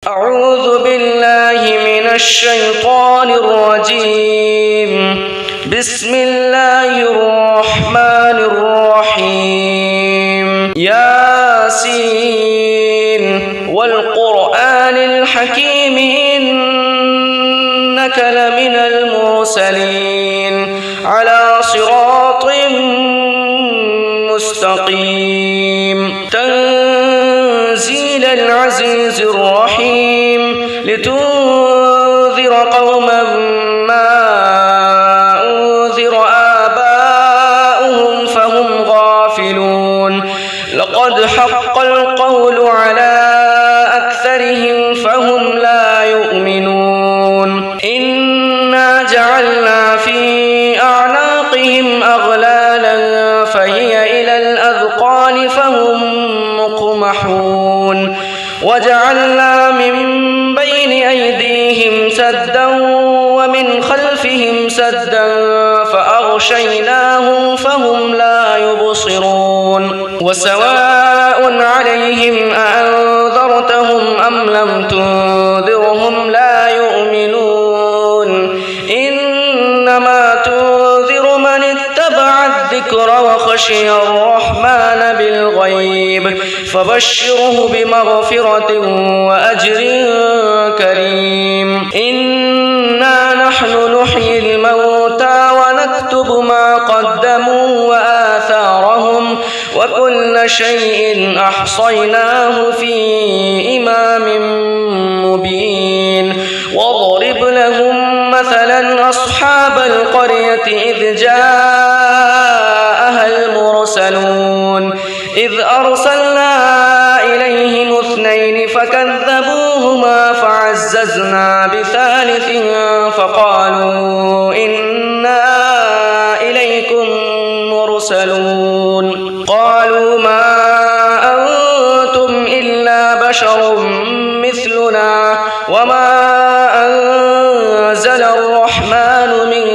أعوذ بالله من الشيطان الرجيم. بسم الله الرحمن الرحيم. ياسين والقرآن الحكيم إنك لمن المرسلين على صراط مستقيم. تنزيل العزيز الرحيم لتنذر قوما ما أنذر آباؤهم فهم غافلون. لقد حق القول على أكثرهم فهم لا يؤمنون. إنا جعلنا في أعناقهم أغلالا فهي إلى الأذقان فهم مقمحون. وجعلنا من بين أيديهم سدا ومن خلفهم سدا فأغشيناهم فهم لا يبصرون. وسواء عليهم أأنذرتهم أم لم تنذرهم لا يؤمنون. إنما تنذر من اتبع الذكر وخشي الرحمن بالغيب فبشره بمغفرة وأجر كريم. إنا نحن نحيي الموتى ونكتب ما قدموا وآثارهم وكل شيء أحصيناه في إمام مبين. واضرب لهم مثلا أصحاب القرية إذ جاءها المرسلون إذ أرسلنا إليهم اثنين فكذبوهما فعززنا بثالث فقالوا إنا إليكم مرسلون. قالوا ما أنتم إلا بشر مثلنا وما أنزل الرحمن من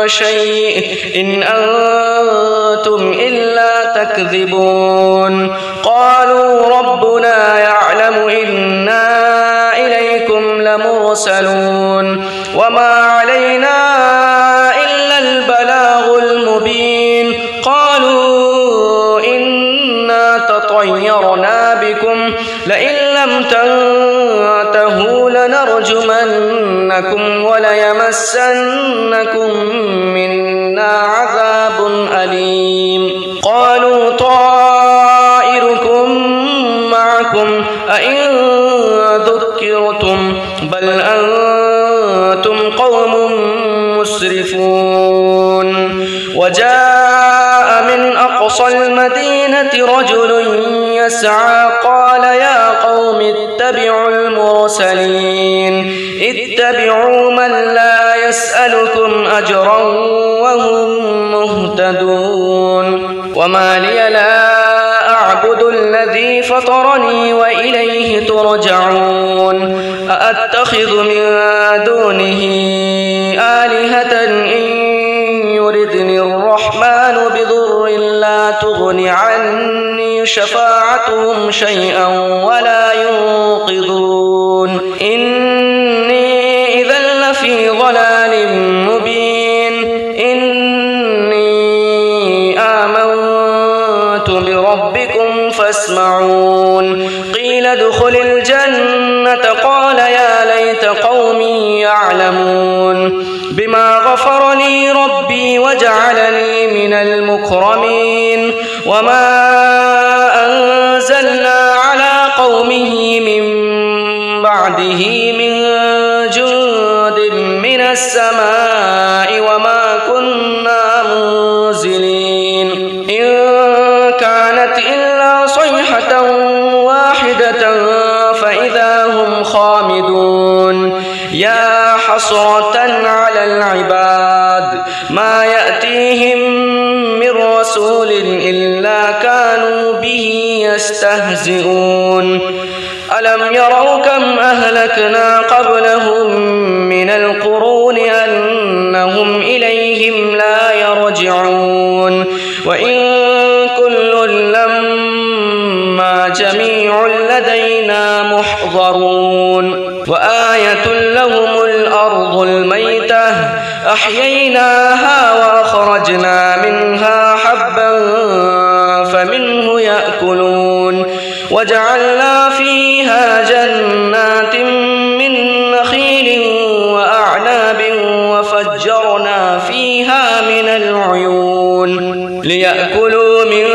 شيء إن أنتم إلا تكذبون. قالوا ربنا يعلم إنا إليكم لمرسلون وما علينا إلا البلاغ المبين. قالوا إنا تطيرنا بكم لئن لم تنتهوا لنرجمنكم وليمسنكم منا عذاب أليم. قالوا طائركم معكم أئن ذكرتم بل أنتم قوم مسرفون. وجاء من أقصى المدينة رجل يسعى قال يا قوم اتبعوا المرسلين اتبعوا من لا يسألكم أجرا وهم مهتدون. وما لي لا أعبد الذي فطرني وإليه ترجعون. أأتخذ من دونه آلهة إن يردني الرحمن بضر لا تغن عني شفاعتهم شيئا ولا ينقذون. إني إذا لفي ضلال مبين. إني آمنت بربكم فاسمعون. قيل ادخل الجنة قال يا ليت قومي يعلمون بما غفر لي ربي وجعلني من المكرمين. وما أنزلنا على قومه من بعده من جند من السماء وما كنا منزلين. إن كانت إلا صيحة واحدة فإذا هم خامدون. يا حسرة على العباد ما يأتيهم من رسول إلا كانوا به يستهزئون. ألم يروا كم أهلكنا قبلهم من القرون أنهم إليهم لا يرجعون. وإن كل لما جميع لدينا محضرون. وآية لهم الأرض الميتة أحييناها وأخرجنا منها حبا فمنه يأكلون وجعلنا فيها جنات من نخيل وأعناب وفجرنا فيها من العيون ليأكلوا من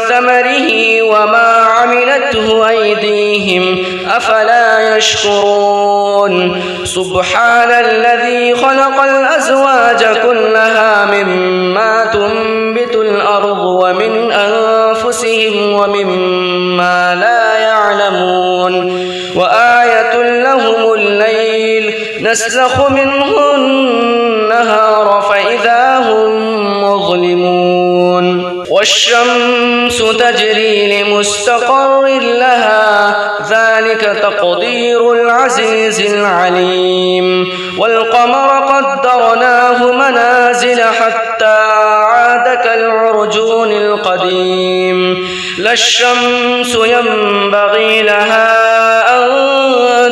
ثمره وما عملته أيديهم أفلا يشكرون سبحان الذي خلق الأزواج كلها مما تنبت الأرض ومن أنفسهم ومما لا يعلمون وآية لهم الليل نسلخ منه النهار فإذا هم مظلمون والشمس تجري لمستقر لها ذلك تقدير العزيز العليم والقمر قدرناه منازل حتى عاد كالعرجون القديم لا الشمس ينبغي لها أن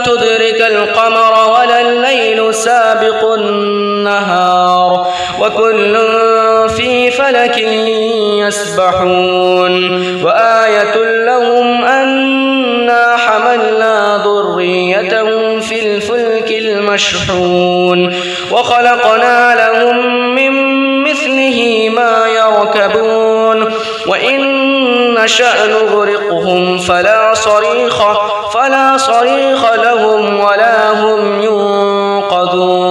تدرك القمر ولا الليل سابق النهار وكل في فلك يسبحون وآية لهم أنا حملنا ذريتهم في الفلك المشحون وخلقنا لهم من مثله ما يركبون وإن نشأ نغرقهم فلا صريخ لهم ولا هم ينقذون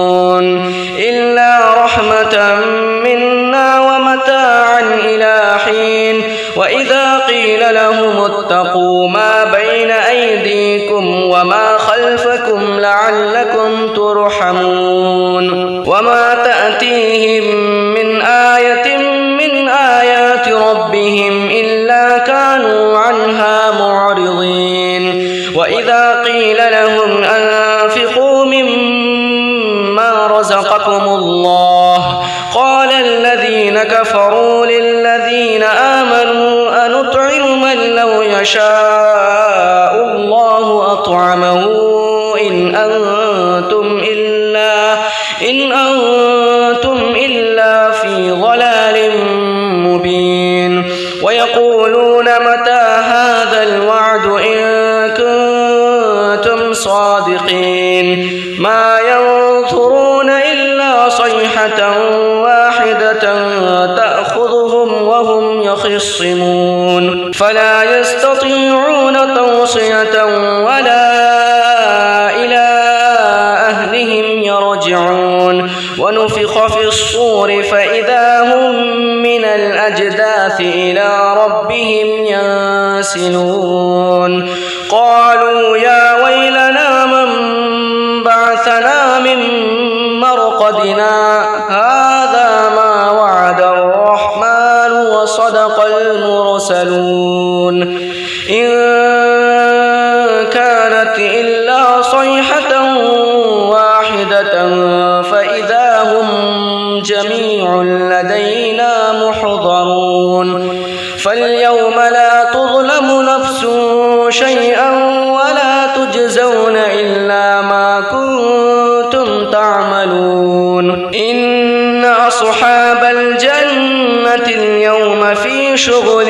إلا رحمة منا ومتاعا إلى حين وإذا قيل لهم اتقوا ما بين أيديكم وما خلفكم لعلكم ترحمون وما تأتيهم من آية من آيات ربهم إلا كانوا عنها معرضين وإذا قيل لهم أنفقوا مما رزقكم الله قال الذين كفروا للذين آمنوا أنطعم من لو يشاء الله أطعمه إن أنتم إلا في ضلال مبين ويقولون متى هذا الوعد إن كنتم صادقين ما ينظرون إلا صيحة واحدة تأخذهم وهم يخصمون فلا يستطيعون توصية ولا إلى أهلهم يرجعون ونفخ في الصور فإذا هم من الأجداث إلى ربهم ينسلون قالوا يا ويلنا من بعثنا من مرقدنا هذا ما وعد الرحمن وصدق المرسلون إن كانت إلا صيحة واحدة فإذا هم جميع لدينا محضرون فاليوم لا تظلم نفس شيئا ولا تجزون إلا ما كنتم تعملون إن أصحاب الجنة اليوم في شغل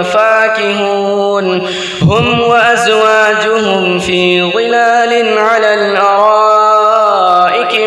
فاكهون هم وأزواجهم في ظلال على الأرائك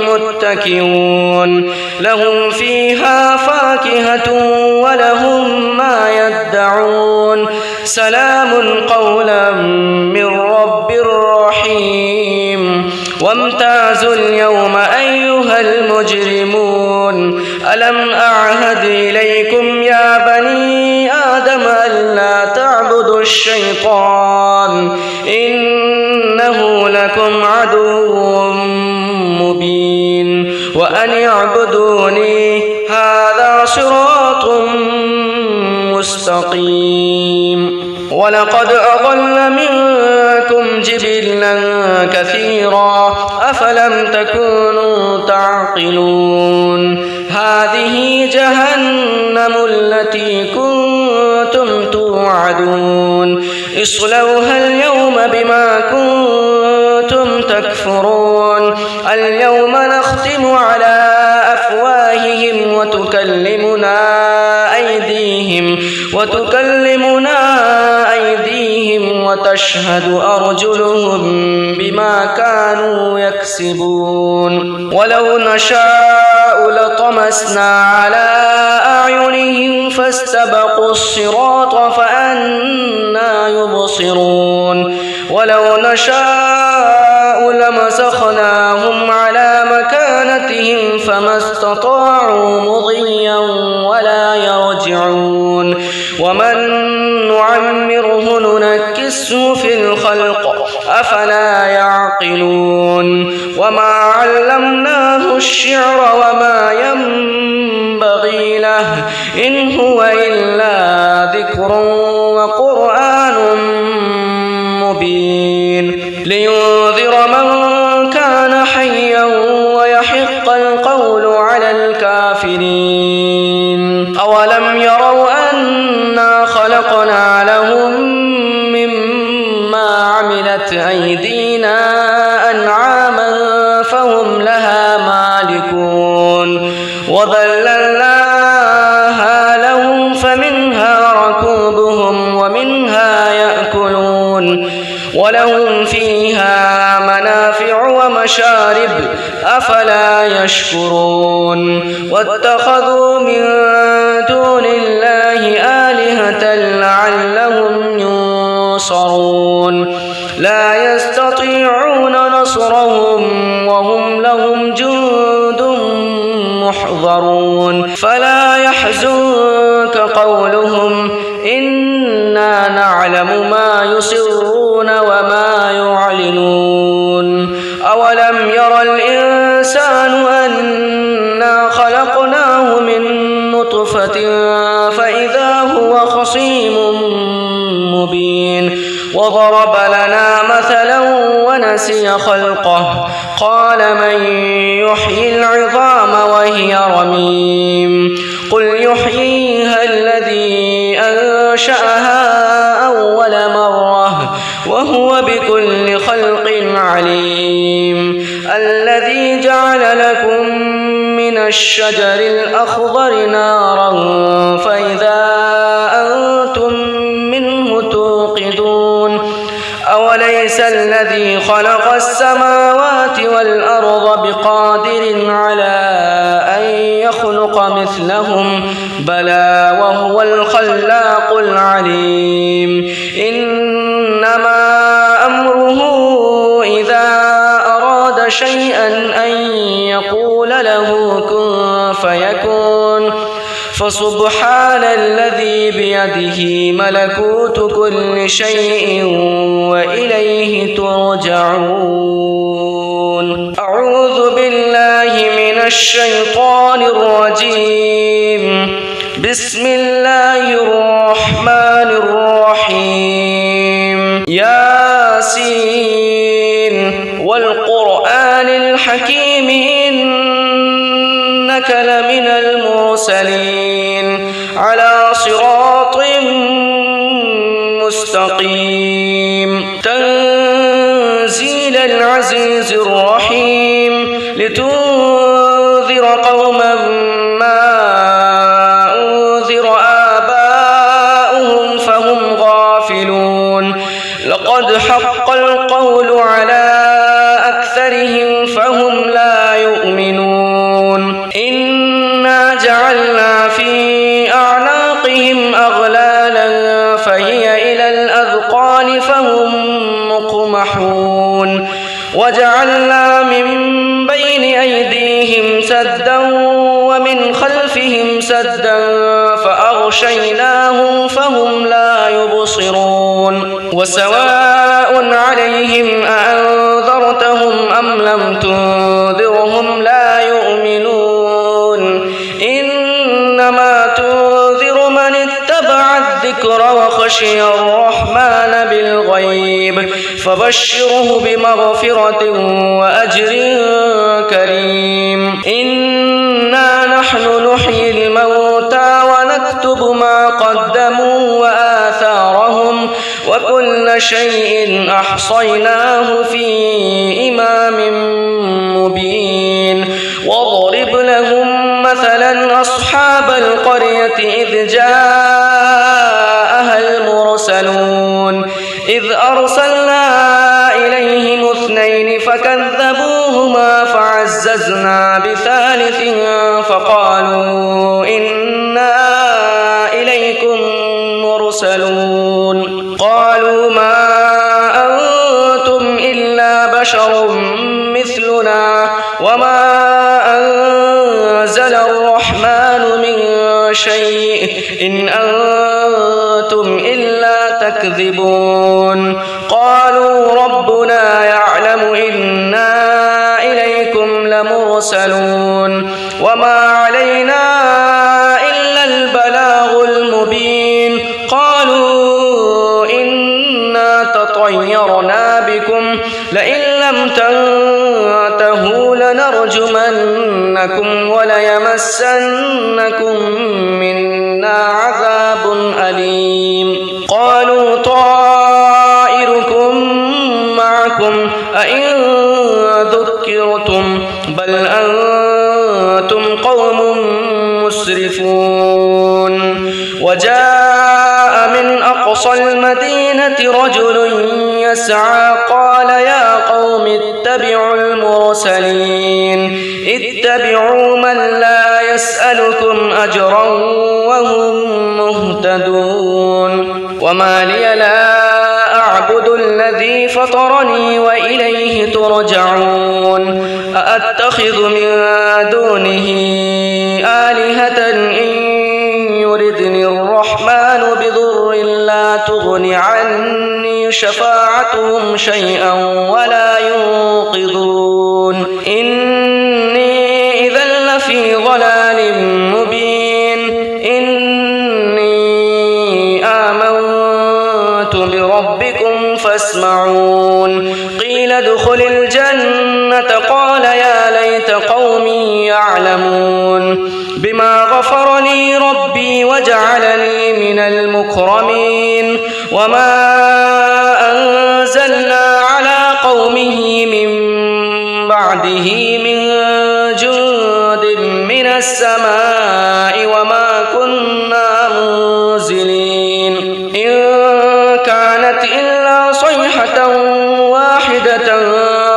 متكئون لهم فيها فاكهة ولهم ما يدعون سلام قولا من رب رحيم وامتازوا اليوم أيها المجرمون ألم أعهد إليكم يا بني آدم ألا تعبدوا الشيطان إنه لكم عدو مبين وأن اعبدوني هذا صراط مستقيم ولقد أضل منكم جبلا كثيرا أفلم تكونوا تعقلون هذه جهنم التي كنتم توعدون اصلوها اليوم بما كنتم تكفرون اليوم نختم على أفواههم وتكلمنا أيديهم وتشهد أرجلهم بما كانوا يكسبون ولو نشاء لطمسنا على أعينهم فاستبقوا الصراط فأنى يبصرون ولو نشاء لمسخناهم على مكانتهم فما استطاعوا مضيا ولا يرجعون ومن نعمره ننكسه في الخلق أفلا يعقلون وما علمناه الشعر وما ينبغي له إن هو إلا ذكر وقرآن مبين لينذر من كان حيا ويحق القول على الكافرين أولم يروا أنا خلقنا لهم مما عملت أيدينا أنعاما فهم لها مالكون وذللناها لهم فمنها ركوبهم ومنها يأكلون ولهم فيها منافع ومشارب أفلا يشكرون واتخذوا من دون الله آلهة لعلهم ينصرون لا يستطيعون نصرهم وهم لهم جند محضرون فلا يحزنك قولهم إنا نعلم ما يسرون وما يعلنون أولم ير الإنسان أنا خلقناه من نطفة فإذا هو خصيم مبين وضرب لنا مثلا ونسي خلقه قال من يحيي العظام وهي رميم قل يحييها الذي أنشأها أول مرة وهو بكل خلق عليم الذي جعل لكم من الشجر الأخضر نارا فإذا أنتم منه توقدون أوليس الذي خلق السماوات والأرض بقادر على أن يخلق مثلهم بلى وهو الخلاق العليم إنما أمره إذا أراد شيئا أن يقول له كن فيكون فسبحان الذي بيده ملكوت كل شيء وإليه ترجعون أعوذ بالله من الشيطان الرجيم بسم الله الرحمن الرحيم ياسين والقرآن الحكيم إنك لمن المرسلين على صراط مستقيم تنزيل العزيز الرحيم لتنذر قوما ما أنذر آباؤهم فهم غافلون لقد حق القول على أكثرهم فهم لا يؤمنون إنا جعلنا في أعناقهم أغلالا فهي إلى الأذقان فهم مقمحون وجعلنا من بين أيديهم سدا ومن خلفهم سدا فأغشيناهم فهم لا يبصرون وسواء عليهم أأنذرتهم أم لم تنذرهم لا يؤمنون إنما تنذر من اتبع الذكر وخشي الرحمن بالغيب فبشره بمغفرة وأجر كريم إنا نحن نحيي الموتى ونكتب ما قدموا وآثارهم وكل شيء أحصيناه في إمام مبين واضرب لهم مثلا أصحاب القرية إذ جاءها المرسلون إذ أرسلنا إليهم 2 فكذبوهما فعززنا بثالث فقالوا إنا إليكم مرسلون قالوا ما أنتم إلا بشر مثلنا وما أنزل الرحمن من شيء إن أنتم إلا تكذبون قالوا ربنا يعلم إنا إليكم لمرسلون وما علينا إلا البلاغ المبين قالوا إنا تطيرنا بكم لئن لم تنتهوا لنرجمنكم وليمسنكم منا عذاب أليم قالوا طائركم معكم أئن ذكرتم بل أنتم قوم مسرفون وجاء من أقصى المدينة رجل يسعى قال يا قوم اتبعوا المرسلين اتبعوا من لا يسألكم أجرا وهم مهتدون وما لي لا أعبد الذي فطرني وإليه ترجعون أأتخذ من دونه آلهة إن يردني الرحمن بضر لا تغن عني شفاعتهم شيئا ولا ينقذون إني إذا لفي ضلال مبين إني آمنت بربكم فاسمعون قيل ادخل الجنة قال يا ليت قومي يعلمون بما غفر لي ربي وجعلني من المكرمين وما أنزلنا على قومه من بعده من جند من السماء وما كنا منزلين إن كانت إلا صيحة واحدة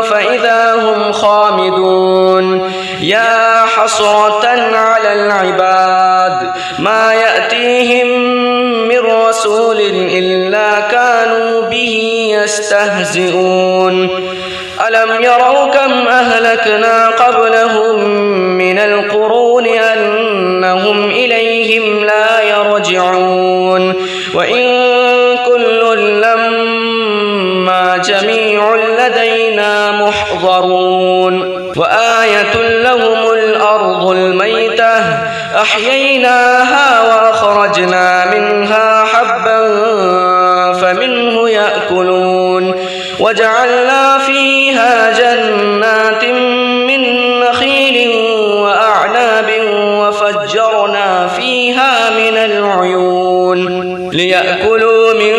فإذا هم خامدون يا حسرة على العباد ما يأتيهم من رسول إلا كانوا به يستهزئون ألم يروا كم أهلكنا قبلهم من القرون أنهم إليهم لا يرجعون وإن كل لما جميع لدينا محضرون وآية لهم الأرض الميتة أحييناها وأخرجنا منها حبا فمنه يأكلون وجعلنا فيها جنات من نخيل وأعناب وفجرنا فيها من العيون ليأكلوا من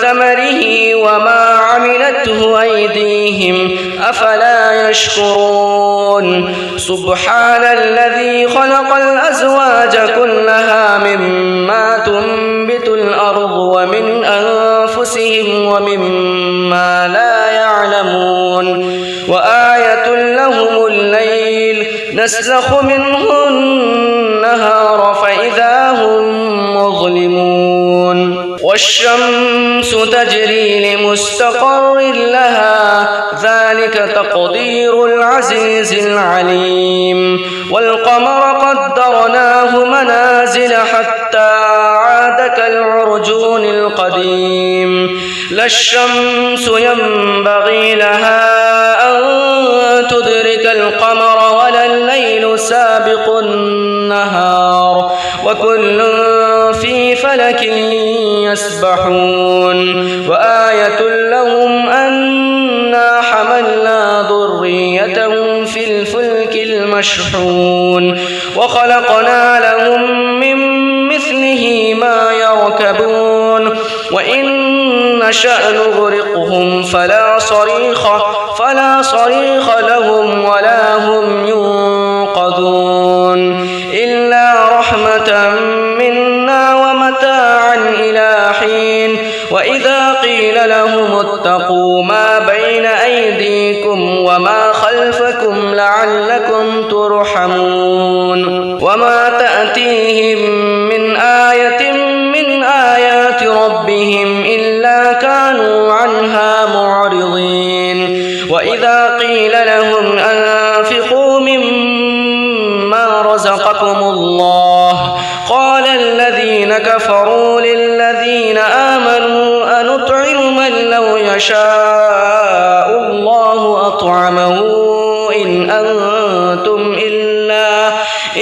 ثمره وما عملته أيديهم أفلا يشكرون سبحان الذي خلق الأزواج كلها مما تنبت الأرض ومن أنفسهم ومما لا يعلمون وآية لهم الليل نسلخ منه النهار فإذا هم مظلمون والشمس تجري لمستقر لها ذلك تقدير العزيز العليم والقمر قدرناه منازل حتى عاد كالعرجون القديم لا الشمس ينبغي لها أن تدرك القمر ولا الليل سابق النهار وكل في فلك يسبحون وآية لهم أنا حملنا ذريتهم في الفلك المشحون وخلقنا لهم من مثله ما يركبون وإن نشأ نغرقهم فلا صريخ لهم ولا هم ينقذون إلا رحمة منا ومتاعا إلى حين وإذا قيل لهم اتقوا ما بين أيديكم وما خلفكم لعلكم ترحمون وما تأتيهم من آية من آيات ربهم إلا كانوا عنها معرضين وإذا قيل لهم أنفقوا مما رزقكم الله قال الذين كفروا للذين آمنوا أنطعم من لو يشاء الله أطعمه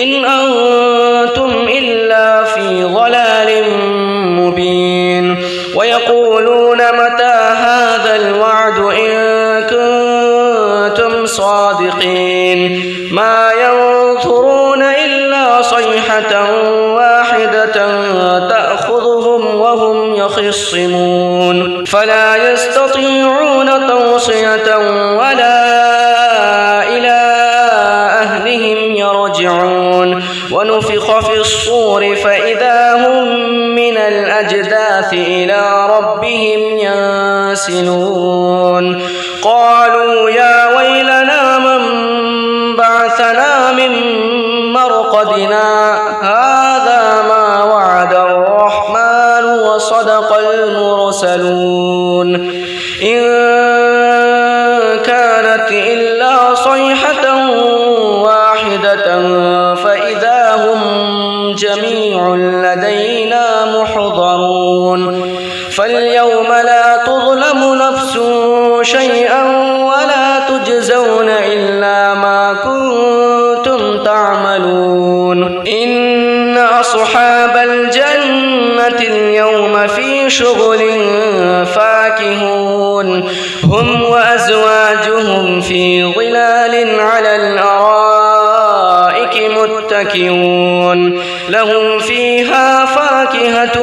إن أنتم إلا في ضلال مبين ويقولون متى هذا الوعد إن كنتم صادقين ما ينظرون إلا صيحة واحدة تأخذهم وهم يخصمون فلا يستطيعون توصية ولا إلى أهلهم يرجعون ونفخ في الصور فإذا هم من الأجداث إلى ربهم ينسلون قالوا يا ويلنا من بعثنا من مرقدنا هذا ما وعد الرحمن وصدق المرسلون إن كانت إلا صيحة واحدة فإذا هم جميع لدينا محضرون فاليوم لا تظلم نفس شيئا ولا تجزون إلا ما كنتم تعملون إن أصحاب الجنة اليوم في شغل فاكهون هم وأزواجهم في ظلال على الأرائك متكئون لهم فيها فاكهة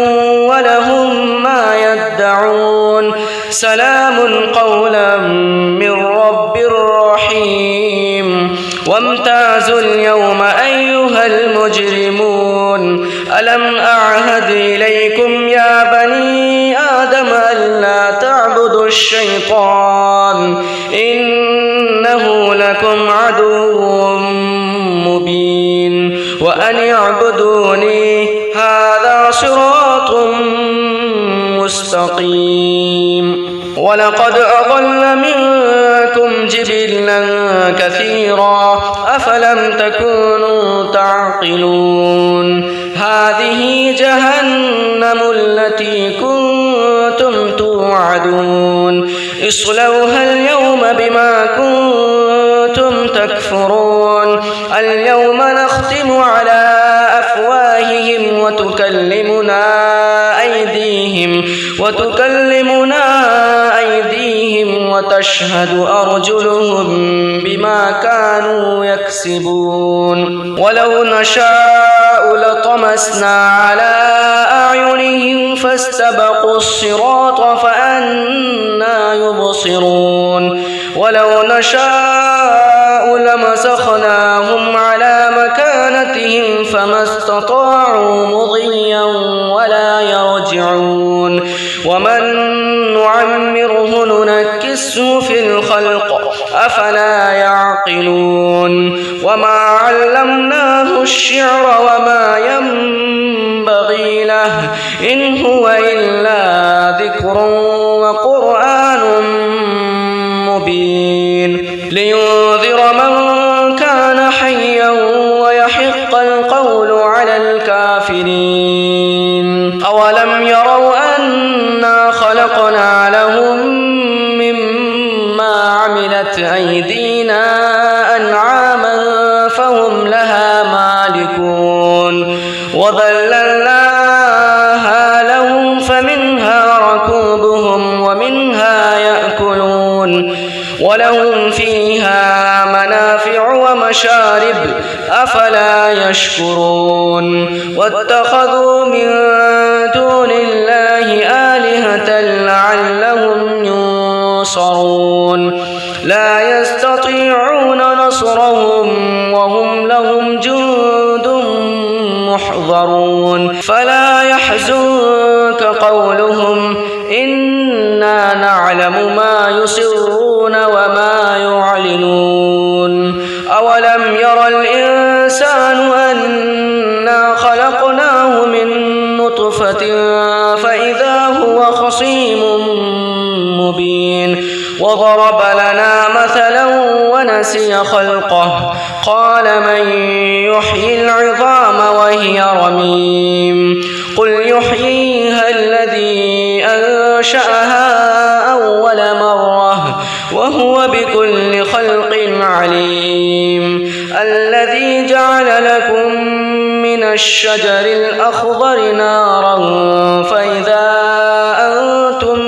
ولهم ما يدعون سلام قولا من رب رحيم وامتازوا اليوم أيها المجرمون ألم أعهد إليكم يا بني آدم ألا تعبدوا الشيطان إنه لكم عدو مبين وأن اعبدوني هذا صراط مستقيم ولقد أضل منكم جبلا كثيرا أفلم تكونوا تعقلون هذه جهنم التي كنتم توعدون اصلوها اليوم بما كنتم تكفرون اليوم نختم على أفواههم وتكلمنا أيديهم وتشهد أرجلهم بما كانوا يكسبون ولو نشاء لطمسنا على أعينهم فاستبقوا الصراط فأنى يبصرون ولو نشاء لمسخناهم على مكانتهم فما استطاعوا مضيا ولا يرجعون ومن نعمره ننكسه في الخلق أفلا يعقلون وما علمناه الشعر وما ينبغي له إن هو إلا ذكر وقرآن مبين لينذر من كان حيا ويحق القول على الكافرين أولم يروا أنا خلقنا لهم مما عملت أيدينا أنعاما فهم لها مالكون وذللناها لهم فمنها ركوبهم ومنها يأكلون ولهم فيها منافع ومشارب أفلا يشكرون واتخذوا من دون الله آلهة لعلهم يستطيعون نصرهم وهم لهم جند محضرون فلا يحزنك قولهم إنا نعلم ما يسرون وما يعلنون أولم ير الإنسان أنا خلقناه من نطفة فإذا هو خصيم مبين وضرب لنا مثلا ونسي خلقه قال من يحيي العظام وهي رميم قل يحييها الذي أنشأها أول مرة وهو بكل خلق عليم الذي جعل لكم من الشجر الأخضر نارا فإذا أنتم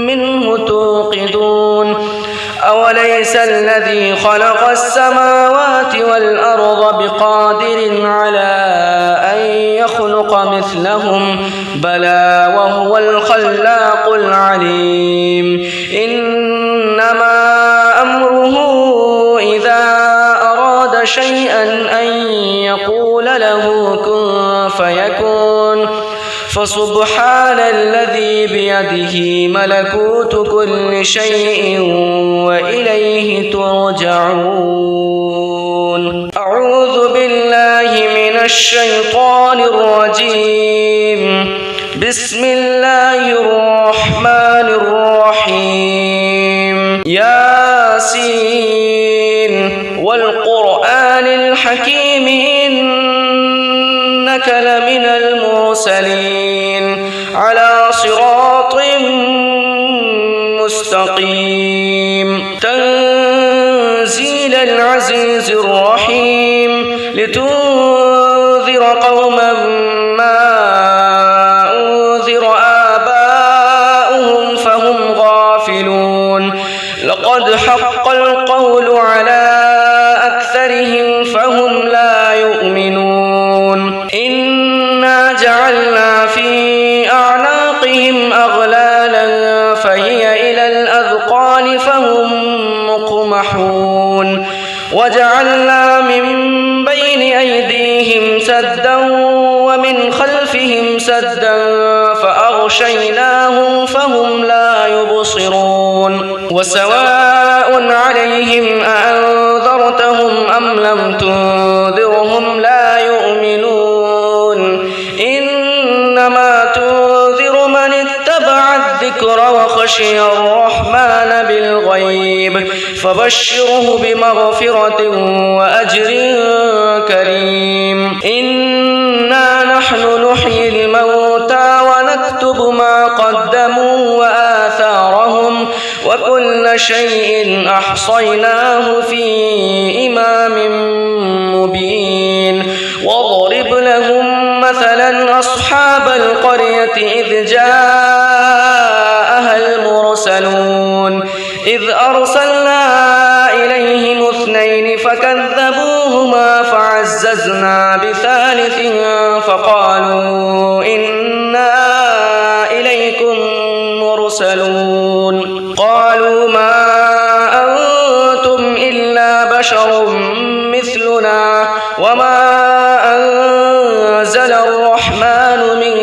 منه توقدون أوليس الذي خلق السماوات والأرض بقادر على أن يخلق مثلهم بلى وهو الخلاق العليم إنما أمره إذا أراد شيئا أن يقول له كن فيكون فسبحان الذي بيده ملكوت كل شيء وإليه ترجعون أعوذ بالله من الشيطان الرجيم بسم الله الرحمن الرحيم ياسين والقرآن الحكيم إنك لمن المرسلين على صراط مستقيم تنزيل العزيز الرحيم لتنذر قوما ما أنذر آباؤهم فهم غافلون لقد حق القول على أكثرهم فهم لا يؤمنون إنا جعلنا في أعناقهم أغلالا فهي إلى الأذقان فهم مقمحون وجعلنا من بين أيديهم سدا ومن خلفهم سدا فأغشيناهم فهم لا يبصرون وسواء عليهم أأنذرتهم أم لم تنذرهم لا يؤمنون إنما تنذر من اتبع الذكر وخشي الرحمن بالغيب فبشره بمغفرة وأجر كريم إنا نحن نحيي الموتى ونكتب ما قدموا وآثارهم وكل شيء أحصيناه في إمام مبين واضرب لهم مثلا أصحاب القرية إذ جاءها المرسلون إذ أرسلنا إليهم اثنين فكذبوهما فعززنا بثالث فقالوا إنا إليكم مرسلون قالوا ما أنتم إلا بشر مثلنا وما أنزل الرحمن من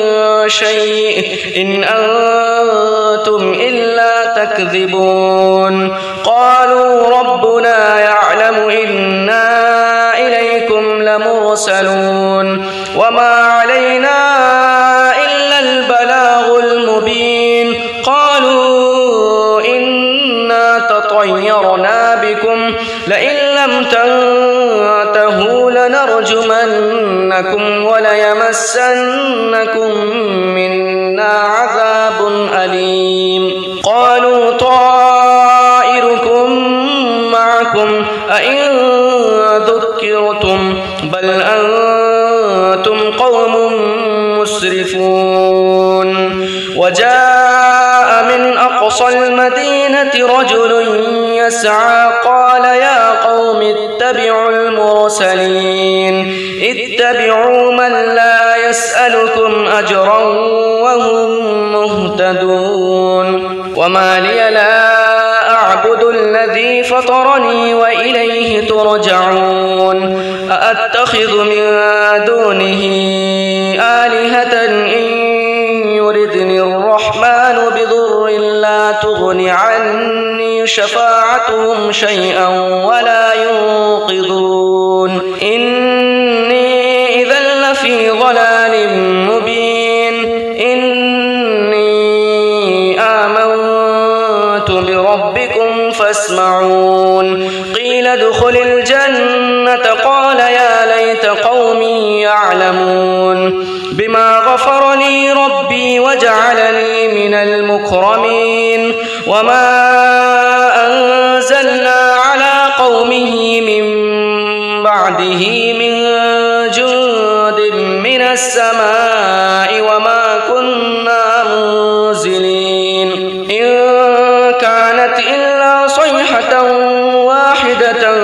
شيء إن أنتم إلا تكذبون قالوا ربنا يعلم إنا إليكم لمرسلون وما علينا إلا البلاغ المبين قالوا إنا تطيرنا بكم لئن لم تنتهوا لنرجمنكم وليمسنكم منا عذاب أليم قالوا طائركم معكم أئن ذكرتم بل أنتم قوم مسرفون وجاء من أقصى المدينة رجل يسعى قال يا قوم اتبعوا المرسلين اتبعوا من لا يسألكم أجرا وهم مهتدون وما لي لا أعبد الذي فطرني وإليه ترجعون أأتخذ من دونه آلهة إن يردني الرحمن بضر لا تغن عني شفاعتهم شيئا ولا ينقذون إني إذا لفي ضلال مبين إني آمنت بربكم فاسمعون قيل ادخل الجنة قال يا ليت قومي يعلمون بما غفر لي ربي وجعلني من المكرمين وما أنزلنا على قومه من بعده من جند من السماء وما كنا منزلين إن كانت إلا صيحة واحدة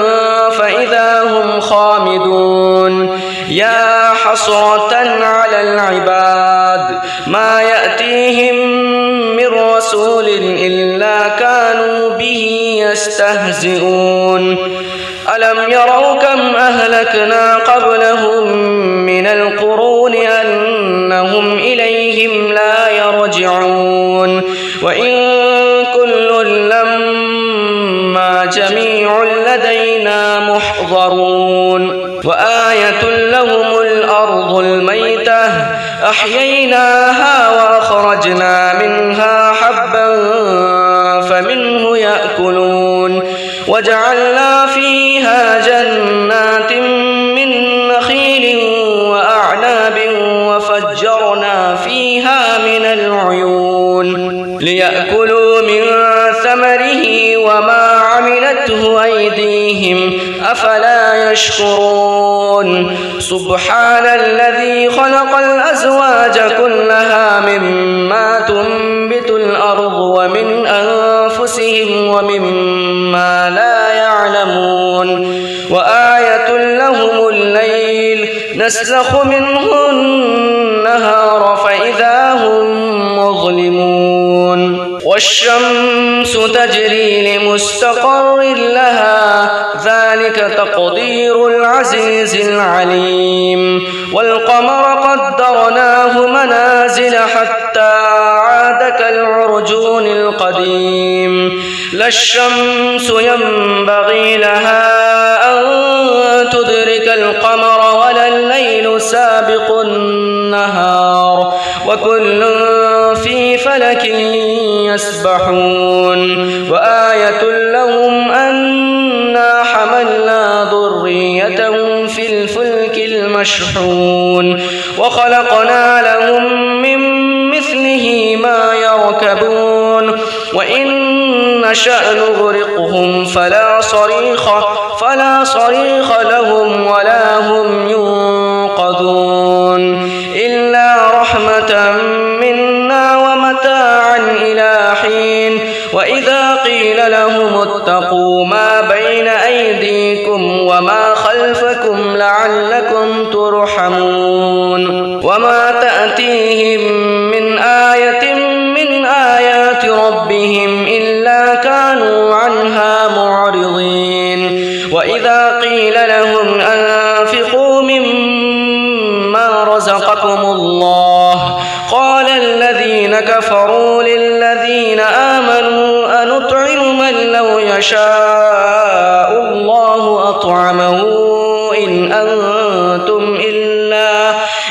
فإذا هم خامدون يا حسرة على العباد ما يأتيهم من رسول إلا كانوا به يستهزئون ألم يروا كم أهلكنا قبلهم من القرون أنهم إليهم لا يرجعون وإن كل لما جميع لدينا محضرون وآية لهم الأرض الميتة أحييناها وأخرجنا منها حبا فمنه يأكلون وجعلنا فيها جنات من نخيل وأعناب وفجرنا فيها من العيون ليأكلوا من ثمره وما عملته أيديهم أفلا يشكرون سبحان الذي خلق الأزواج كلها مما تنبت الأرض ومن أنفسهم ومما لا يعلمون وآية لهم الليل نسلخ منه النهار فإذا هم مظلمون والشمس تجري لمستقر لها ذلك تقدير العزيز العليم والقمر قدرناه منازل حتى عاد كالعرجون القديم لا الشمس ينبغي لها أن تدرك القمر ولا الليل سابق النهار وكل في فلك يسبحون وآية لهم أنا حملنا ذريتهم في الفلك المشحون وخلقنا لهم من مثله ما يركبون وإن نشأ نغرقهم فلا صريخ لهم ولا هم ينقذون إلا رحمة منا ومتاعا إلى حين وإذا قيل لهم اتقوا ما بين أيديكم وما خلفكم لعلكم ترحمون وما تأتيهم من آية من آيات ربهم إلا كانوا عنها معرضين وإذا قيل لهم أنفقوا مما رزقكم الله قال الذين كفروا للذين آمنوا أنطعم من لو يشاء الله أطعمه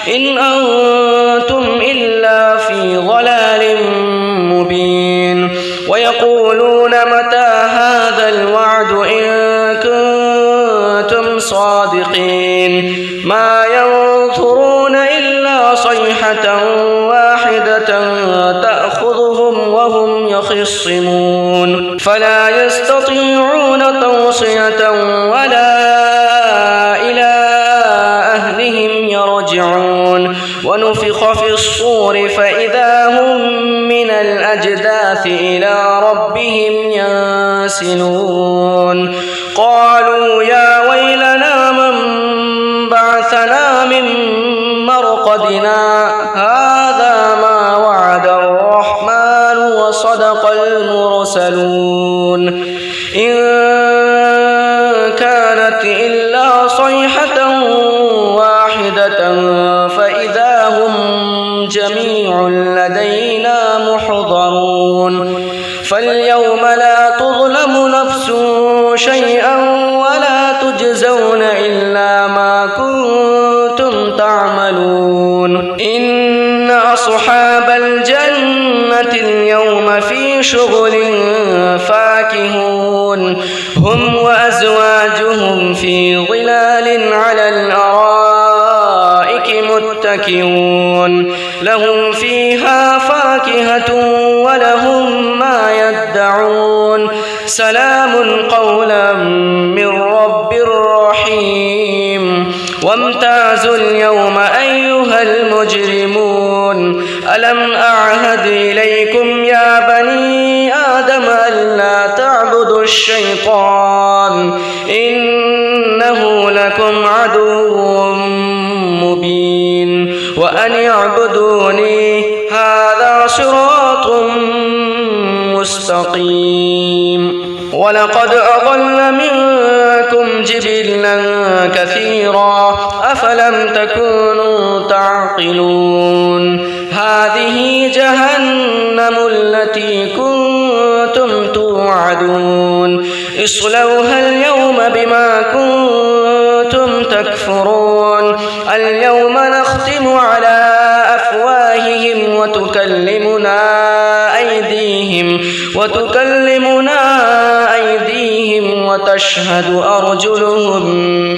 إن أنتم إلا في ضلال مبين ويقولون متى هذا الوعد إن كنتم صادقين ما ينظرون إلا صيحة واحدة تأخذهم وهم يخصمون فلا يستطيعون توصية ولا إلى أهلهم يرجعون ونفخ في الصور فإذا هم من الأجداث إلى ربهم ينسلون قالوا يا ويلنا من بعثنا من مرقدنا هذا ما وعد الرحمن وصدق المرسلون إن كانت إلا صيحة واحدة فإذا هم جميع لدينا محضرون فاليوم لا تظلم نفس شيئا ولا تجزون إلا ما كنتم تعملون إن أصحاب الجنة اليوم في شغل فاكهون هم وأزواجهم في ظلال على الأرائك متكئون لهم فيها فاكهة ولهم ما يدعون سلام قولا من رب رحيم وامتازوا اليوم أيها المجرمون ألم أعهد إليكم يا بني آدم ألا تعبدوا الشيطان إنه لكم عدو مبين وأن اعبدوني هذا صراط مستقيم ولقد أضل منكم جبلا كثيرا أفلم تكونوا تعقلون هذه جهنم التي كنتم توعدون اصلوها اليوم بما كنتم تكفرون اليوم نختم على أفواههم وتكلمنا أيديهم وتشهد أرجلهم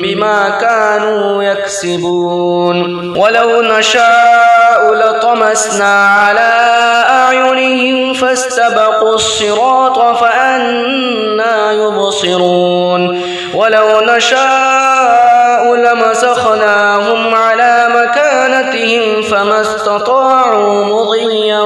بما كانوا يكسبون ولو نشاء لطمسنا على أعينهم فاستبقوا الصراط فأنى يبصرون ولو نشاء لمسخناهم على مكانتهم فما استطاعوا مضيا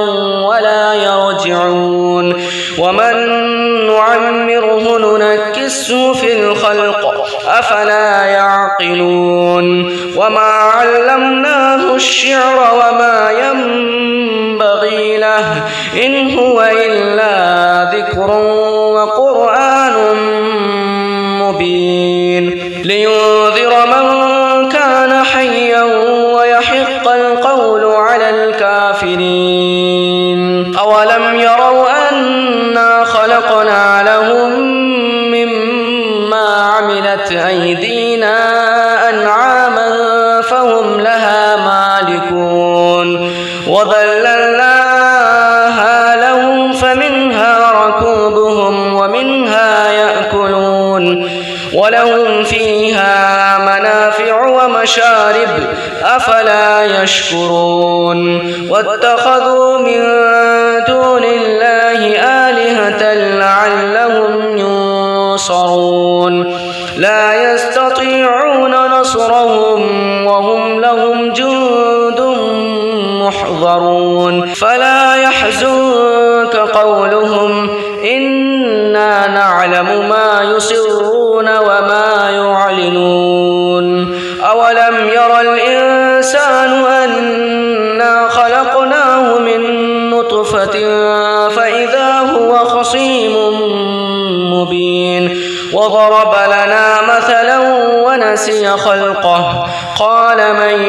ولا يرجعون ومن نعمره ننكسه في الخلق أفلا يعقلون وما علمناه الشعر وما ينبغي له إن هو إلا ذكر وقرآن مبين لينذر من كان حيا ويحق القول على الكافرين أولم يروا أنا خلقنا لهم مما عملت أيدينا أنعاما فهم لها مالكون وذللناها لهم فمنها ركوبهم ومنها يأكلون ولهم فيها منافع ومشارب أفلا يشكرون واتخذوا من دون الله آلهة لعلهم ينصرون لا يستطيعون نصرهم وهم لهم جند محضرون فلا يحزنك قولهم إنا نعلم ما يسرون وما يعلنون أولم ير الإنسان أنا خلقناه من نطفة فإذا هو خصيم مبين وضرب لنا مثلا ونسي خلقه قال من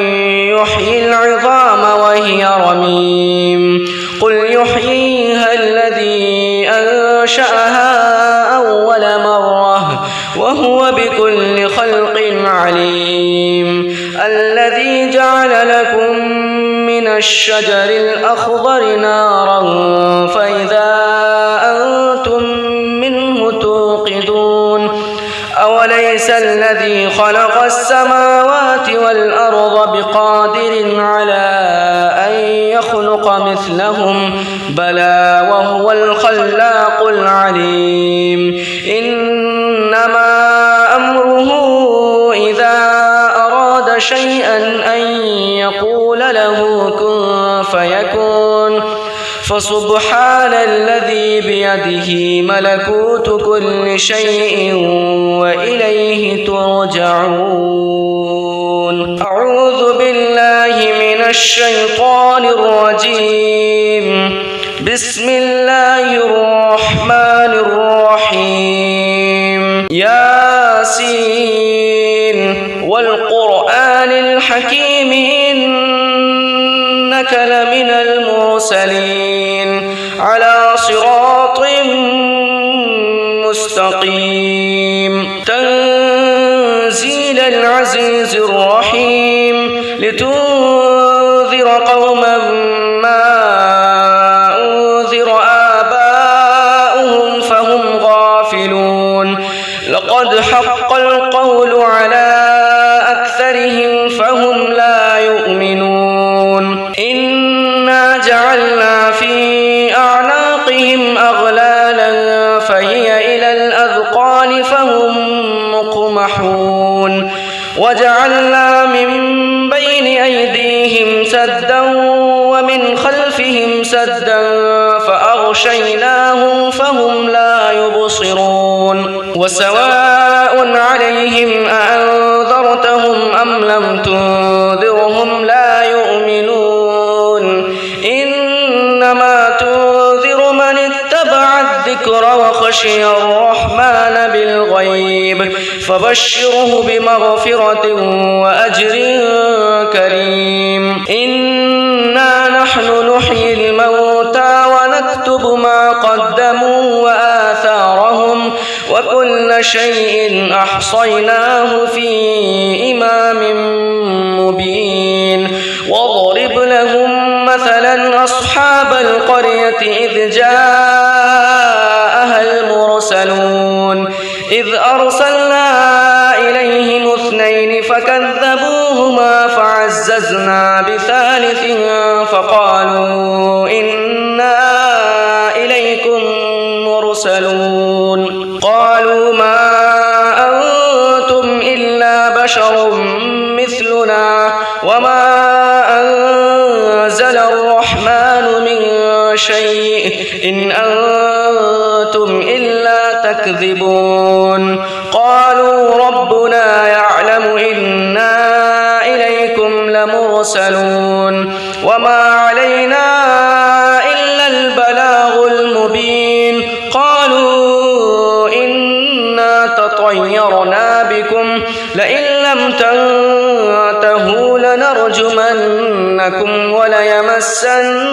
يحيي العظام وهي رميم قل يحييها الذي أنشأها أول مرة وهو بكل خلق عليم الذي جعل لكم من الشجر الأخضر نارا فإذا أنتم منه توقدون أوليس الذي خلق السماوات والأرض بقادر على أن يخلق مثلهم بلى وهو الخلاق العليم إنما أمره إذا أراد شيئا أن يقول له كن فيكون فسبحان الذي بيده ملكوت كل شيء وإليه ترجعون أعوذ بالله من الشيطان الرجيم بسم الله الرحمن الرحيم ياسين المرسلين على صراط مستقيم تنزيل العزيز الرحيم لتنذر قوما ما أنذر آباؤهم فهم غافلون لقد حق القول على أكثرهم فهم لا يؤمنون إنا جعلنا في أعناقهم أغلالا فهي إلى الأذقان فهم مقمحون وجعلنا من بين أيديهم سدا ومن خلفهم سدا فأغشيناهم فهم لا يبصرون وسواء عليهم أأنذرتهم أم لم تنذرهم لا يؤمنون إنما تنذر من اتبع الذكر وخشي الرحمن بالغيب فبشره بمغفرة وأجر كريم إنا نحن نحيي الموتى ونكتب ما قدموا وآثارهم وكل شيء أحصيناه في إمام مبين واضرب لهم مثلا أصحاب القرية إذ جاءها المرسلون إذ أرسلنا إليهم اثنين فكذبوهما فعززنا بثالث فقالوا إنا إليكم مرسلون قالوا ما أنتم إلا بشر مثلنا وما أنزل الرحمن من شيء إن أنتم إلا تكذبون قالوا ربنا يعلم إنا إليكم لمرسلون وما علينا إلا البلاغ المبين قالوا إنا تطيرنا بكم لئن لم تنتهوا لنرجمنكم وليمسنكم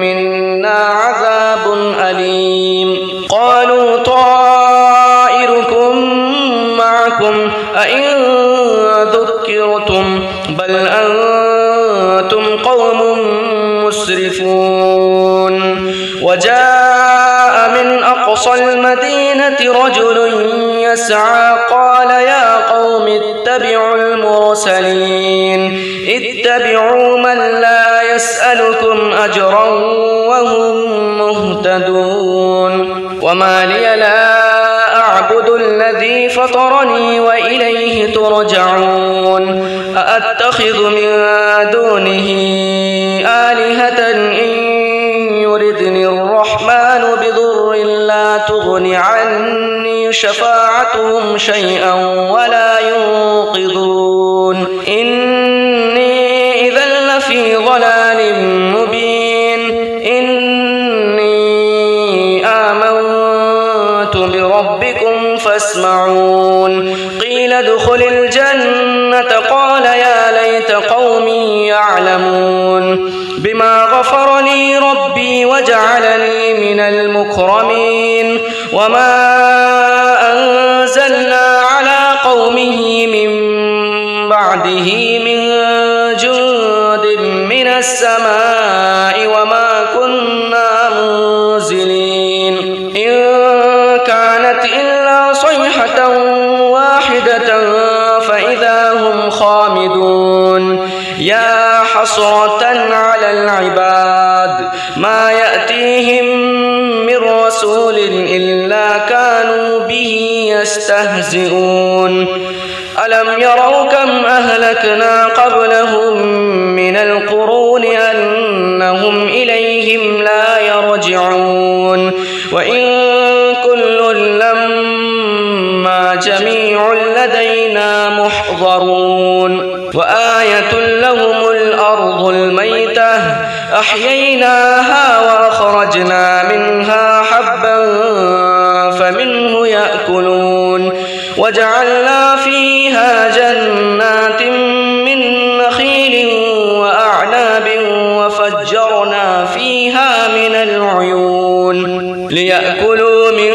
منا عذاب أليم قالوا طائركم معكم أئن ذكرتم بل أنتم قوم مسرفون وجاء من أقصى المدينة رجل يسعى قال يا قوم اتبعوا المرسلين اتبعوا من لا يسألكم أجرا وهم مهتدون وما لي لا أعبد الذي فطرني وإليه ترجعون أأتخذ من دونه آلهة إن يردني الرحمن بضر لا تغن عني شفاعتهم شيئا ولا ينقذون إني إذا لفي ضلال مبين إني آمنت بربكم فاسمعون قيل ادخل الجنة قال يا ليت قومي يعلمون بما غفر لي ربي وجعلني من المكرمين وما أنزلنا على قومه من بعده من جند من السماء وما كنا منزلين إن كانت إلا صيحة واحدة فإذا هم خامدون يا حسرة على العباد ما يأتيهم من رسول إلا كانوا به يستهزئون ألم يروا كم أهلكنا قبلهم من القرون أنهم إليهم لا يرجعون وإن كل لما جميع لدينا محضرون وآية لهم الأرض الميتة أحييناها وأخرجنا منها حبا فمنه يأكلون وجعلنا فيها جنات من نخيل وأعناب وفجرنا ليأكلوا من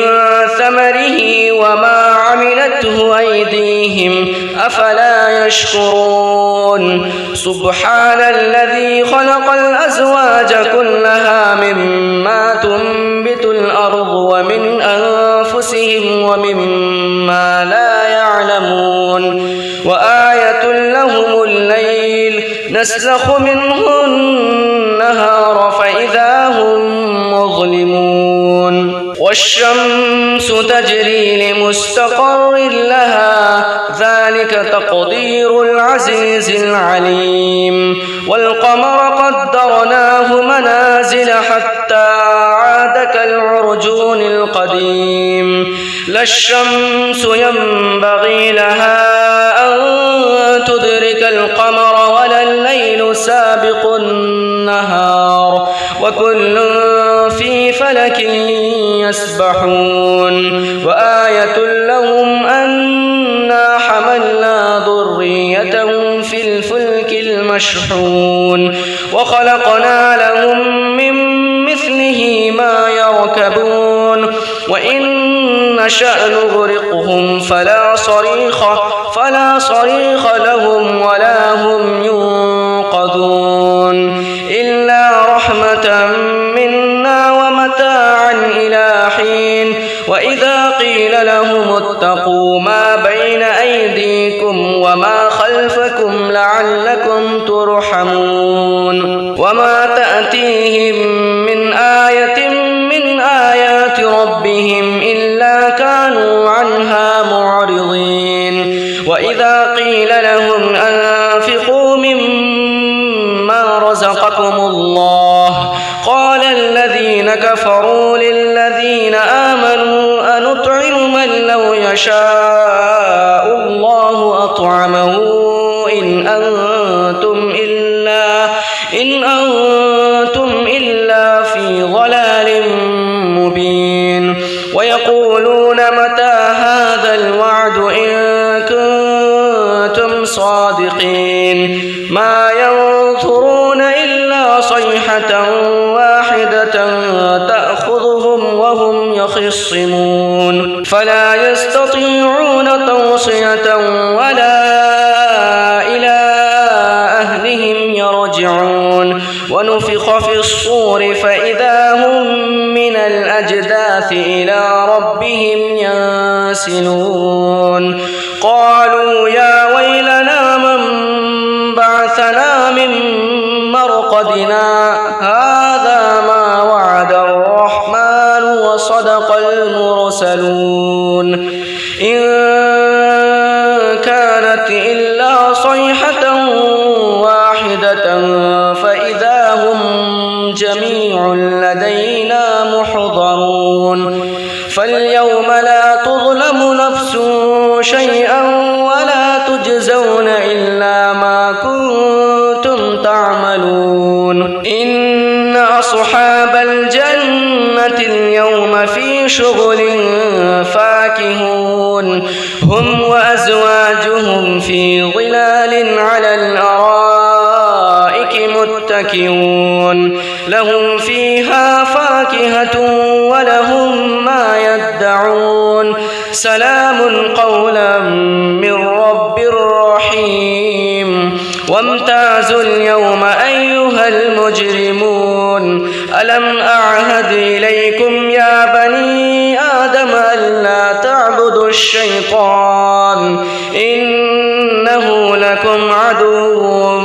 ثمره وما عملته أيديهم أفلا يشكرون سبحان الذي خلق الأزواج كلها مما تنبت الأرض ومن أنفسهم ومما لا يعلمون وآية لهم الليل نسلخ منه النهار فإذا هم مظلمون والشمس تجري لمستقر لها ذلك تقدير العزيز العليم والقمر قدرناه منازل حتى عاد كالعرجون القديم لا الشمس ينبغي لها أن تدرك القمر ولا الليل سابق النهار وكل في فلك يسبحون وآية لهم أنا حملنا ذريتهم في الفلك المشحون وخلقنا لهم من مثله ما يركبون وإن نشأ نغرقهم فلا صريخ لهم ولا هم ينقذون إلا رحمة منا ومتاعا إلى حين وإذا قيل لهم اتقوا ما بين أيديكم وما خلفكم لعلكم ترحمون وما تأتيهم من آية من آيات ربهم إلا كانوا عنها معرضين وإذا قيل لهم أنفقوا مما رزقكم الله قال الذين كفروا للذين آمنوا أنطعم من لو يشاء الله أطعمه إن أنتم إلا في ضلال مبين ويقولون متى هذا الوعد إن كنتم صادقين ما ينظرون إلا صيحة واحدة تأخذهم وهم يخصمون فلا يستطيعون توصية ولا إلى أهلهم يرجعون ونفخ في الصور فإذا هم من الأجداث إلى ربهم ينسلون قالوا يا ويلنا من بعثنا من مرقدنا هذا ما وعد الرحمن وصدق المرسلون إن كانت إلا صيحة واحدة فإذا هم جميع لدينا محضرون فاليوم لا تظلم نفس شيئا ولا تجزون إلا ما كنتم تعملون إن أصحاب الجنة اليوم في شغل فاكهون هم وأزواجهم في ظلال على الأرائك متكئون لهم فيها فاكهة ولهم ما يدعون سلام قولا من رب رحيم وامتازوا اليوم أيها المجرمون ألم أعهد إليكم يا بني آدم ألا تعبدوا الشيطان إنه لكم عدو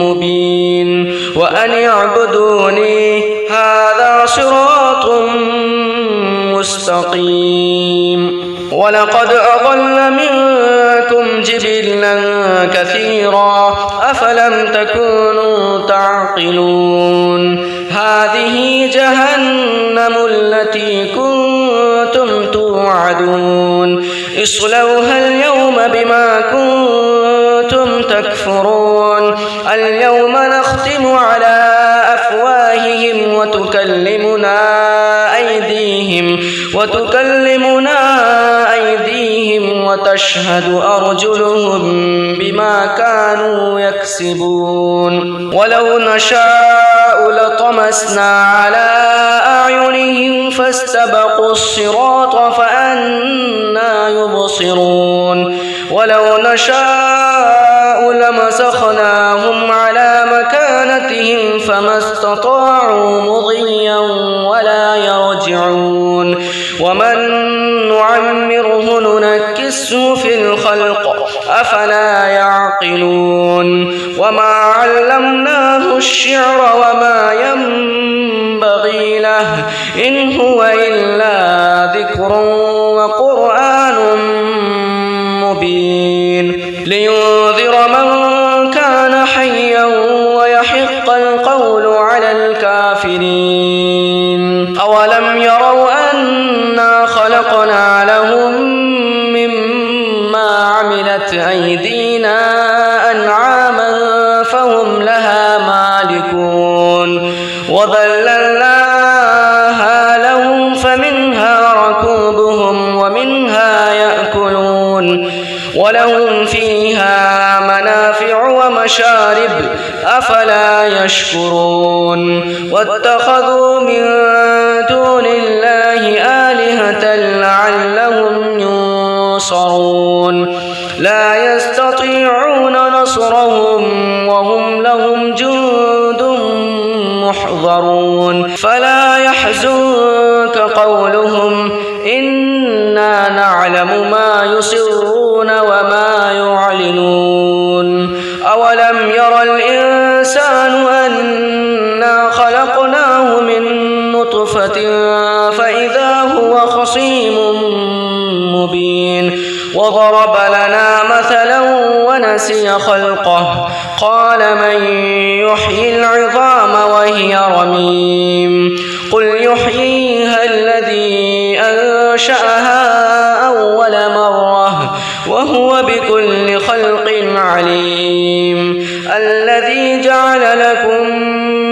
مبين وأن اعبدوني هذا صراط مستقيم ولقد أضل منكم جبلا كثيرا أفلم تكونوا تعقلون هذه جهنم التي كنتم توعدون اصلوها اليوم بما كنتم تكفرون اليوم نختم على أفواههم وتكلمنا أيديهم وتشهد أرجلهم بما كانوا يكسبون ولو نشاء لطمسنا على أعينهم فاستبقوا الصراط فأنى يبصرون ولو نشاء لمسخناهم على مكانتهم فما استطاعوا مضيا ولا يرجعون ومن نعمره ننكسه في الخلق أفلا يعقلون وما علمناه الشعر وما ينبغي له إن هو إلا ذكر وقرآن مبين لينذر من كان حيا ويحق القول على الكافرين أولم يروا أنا خلقنا لهم مما عملت أيدينا أنعاما فهم لها مالكون وذللناها لهم فمنها ركوبهم ومنها يأكلون ولهم فيها منافع ومشارب أفلا يشكرون واتخذوا من دون الله آلهة لعلهم ينصرون لا يستطيعون نصرهم وهم لهم جند محضرون فلا يحزنك قولهم إنا نعلم ما يسرون وما يعلنون أولم ير الإنسان أنا خلقناه من نطفة فإذا هو خصيم مبين وضرب لنا مثلا ونسي خلقه قال من يحيي العظام وهي رميم قل يحييها الذي أنشأها أول مرة وهو بكل خلق عليم الذي جعل لكم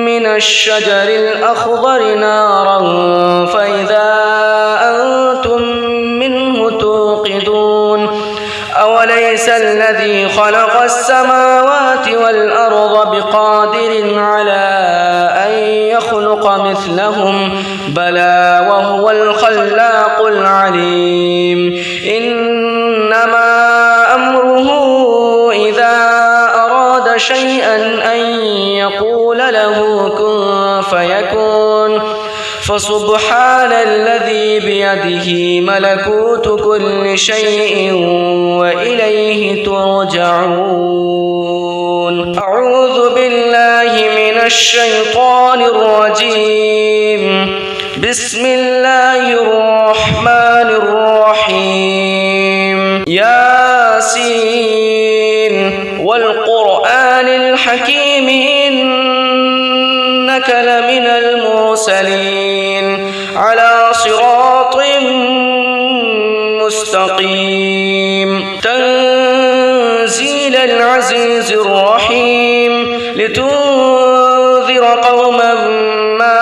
من الشجر الأخضر نارا فإذا أنتم منه توقدون أوليس الذي خلق السماوات والأرض بقادر على أن يخلق مثلهم بلى وهو الخلاق العليم إنما أمره إذا أراد شيئا أن يقول له كن فيكون فسبحان الذي بيده ملكوت كل شيء وإليه ترجعون أعوذ بالله من الشيطان الرجيم بسم الله الرحمن الرحيم ياسين والقرآن الحكيم إنك لمن المرسلين على صراط مستقيم تنزيل العزيز الرحيم لتنذر قوما ما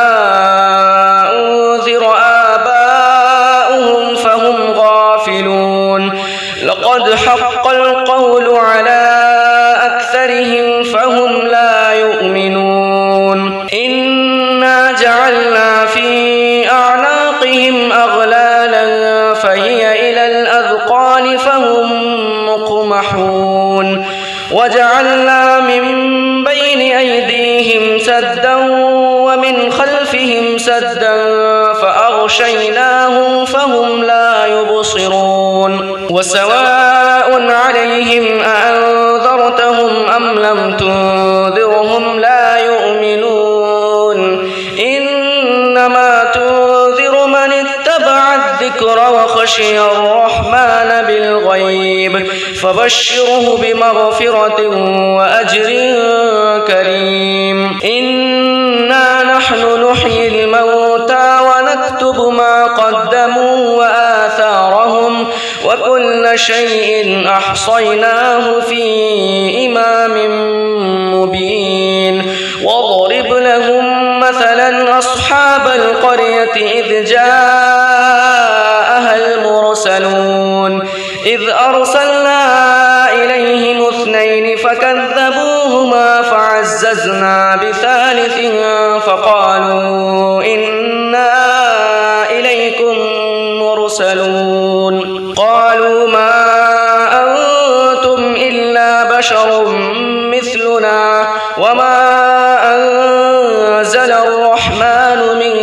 أنذر آباؤهم فهم غافلون لقد حق القول على أكثرهم فهم لا يؤمنون إنا جعلنا في أعناقهم أغلالا فهي إلى الأذقان فهم مقمحون وجعلنا من بين أيديهم سدا ومن خلفهم سدا فأغشيناهم فهم لا يبصرون وسواء عليهم أأنذرتهم أم لم تنذرهم لا يؤمنون إنما تنذر من اتبع الذكر وخشي الرحمن بالغيب فبشره بمغفرة وأجر كريم إنا نحن نحيي الموتى ونكتب ما قدموا وآثارهم وكل شيء أحصيناه في إمام مبين واضرب لهم مثلا أصحاب القرية إذ جاءها المرسلون إذ فعززنا بثالث فقالوا إنا إليكم مرسلون قالوا ما أنتم إلا بشر مثلنا وما أنزل الرحمن من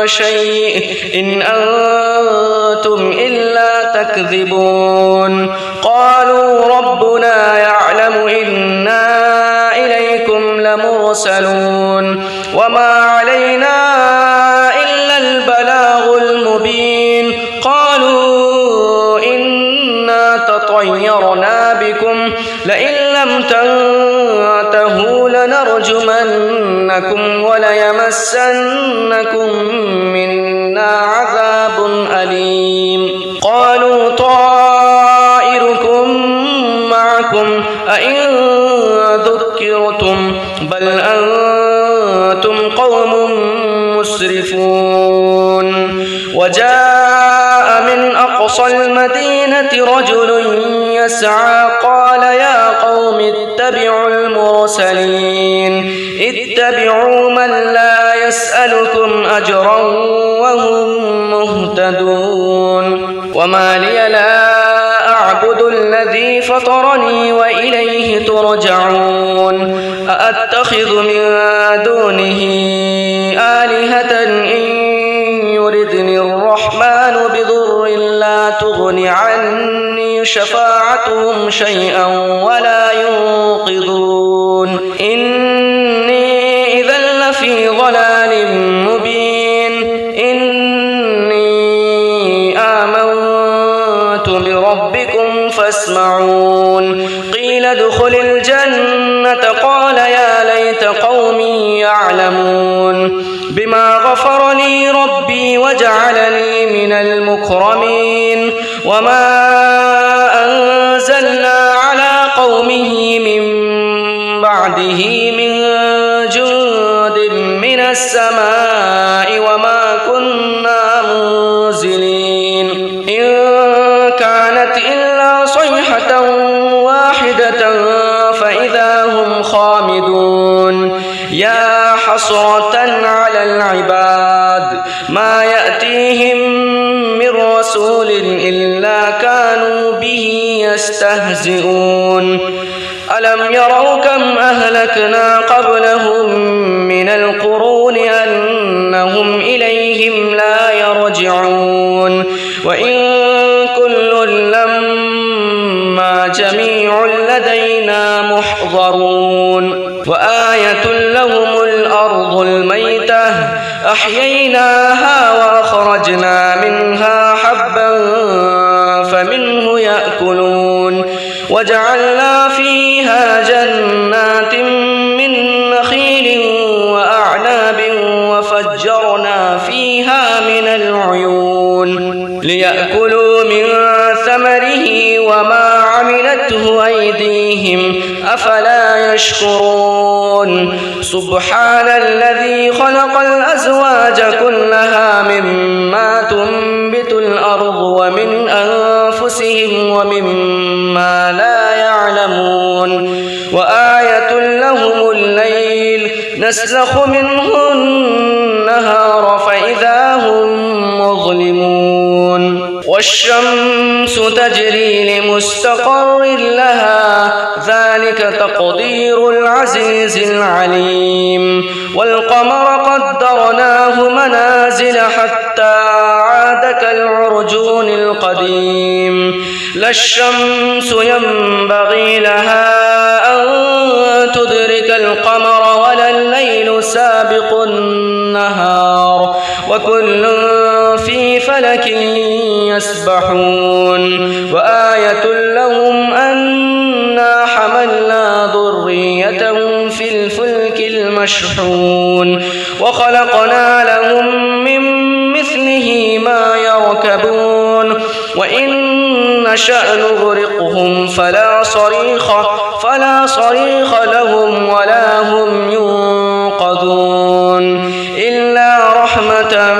شيء إن أنتم إلا تكذبون قالوا ربنا يعلم إنا إليكم لمرسلون وما علينا إلا البلاغ المبين قالوا إنا تطيرنا بكم لئن لم تنتهوا لنرجمنكم وليمسنكم منا عذاب أليم قالوا طائركم معكم أئن ذكرتم بل أنتم قوم مسرفون وجاء من أقصى المدينة رجل يسعى قال يا قوم اتبعوا المرسلين اتبعوا من لا يسألكم أجرا وهم مهتدون وما لي لا أعبد الذي فطرني وإليه ترجعون أأتخذ من دونه آلهة إن يردني الرحمن بضر لا تغن عني شفاعتهم شيئا ولا ينقذون إني إذا لفي ضلال مبين إني آمنت بربكم فاسمعون قيل ادخل الجنة قال يا ليت قومي يعلمون بما غفر لي ربي وجعلني من المكرمين وما أنزلنا على قومه من بعده من جند من السماء وما كنا منزلين إن كانت إلا صيحة واحدة فإذا هم خامدون يا حسرة على العباد ما يأتيهم من رسول إلا كانوا به يستهزئون ألم يروا كم أهلكنا قبلهم من القرون أنهم إليهم لا يرجعون وإن كل لما جميع لدينا محضرون وآية لهم الأرض الميتة أحييناها وأخرجنا منها حبا فمنه يأكلون وجعلنا فيها جنات من نخيل وأعناب وفجرنا فيها من العيون ليأكلوا من ثمره وما عملته أيديهم أفلا يشكرون سبحان الذي خلق الأزواج كلها مما تنبت الأرض ومن أنفسهم ومما لا يعلمون وآية لهم الليل نسلخ منه النهار فإذا هم مظلمون والشمس تجري لمستقر لها ذلك تقدير العزيز العليم والقمر قدرناه منازل حتى عاد كالعرجون القديم لا الشمس ينبغي لها أن تدرك القمر ولا الليل سابق النهار وكل في فلك يسبحون وآية لهم أنا حملنا ذريتهم في الفلك المشحون وخلقنا لهم من مثله ما يركبون وإن نشأ نغرقهم فلا صريخ لهم ولا هم ينقذون إلا رحمة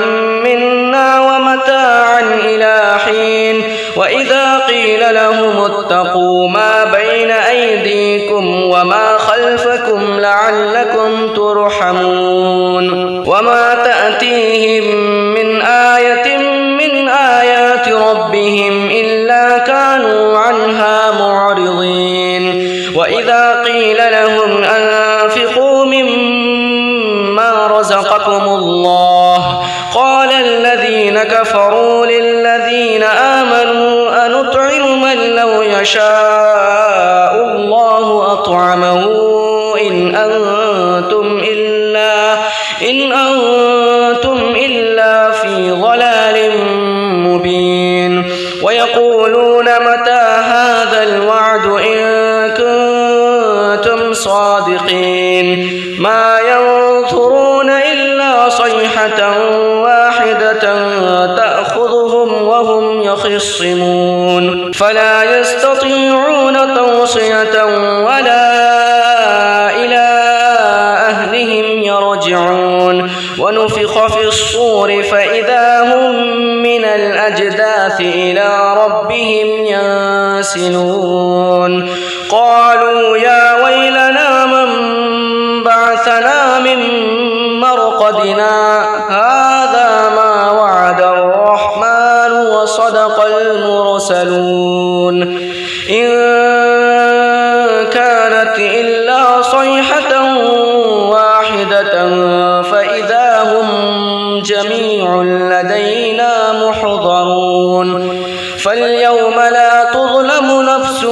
منا ومتاعا إلى حين وإذا قيل لهم اتقوا ما بين أيديكم وما خلفكم خلفكم لعلكم ترحمون وما تأتيهم من آية من آيات ربهم إلا كانوا عنها معرضين وإذا قيل لهم أنفقوا مما رزقكم الله قال الذين كفروا للذين آمنوا أنطعم من لو يشاء الله أطعمه إن أنتم إلا في ضلال مبين ويقولون متى هذا الوعد إن كنتم صادقين ما ينظرون إلا صيحة واحدة تأخذهم وهم يخصمون فلا يستطيعون توصية ولا إلى أهلهم يرجعون ونفخ في الصور فإذا هم من الأجداث إلى ربهم ينسلون قالوا يا ويلنا من بعثنا من مرقدنا هذا ما وعد الرحمن وصدق المرسلون إن كانت إلا صيحة واحدة فإذا هم جميع لدينا محضرون فاليوم لا تظلم نفس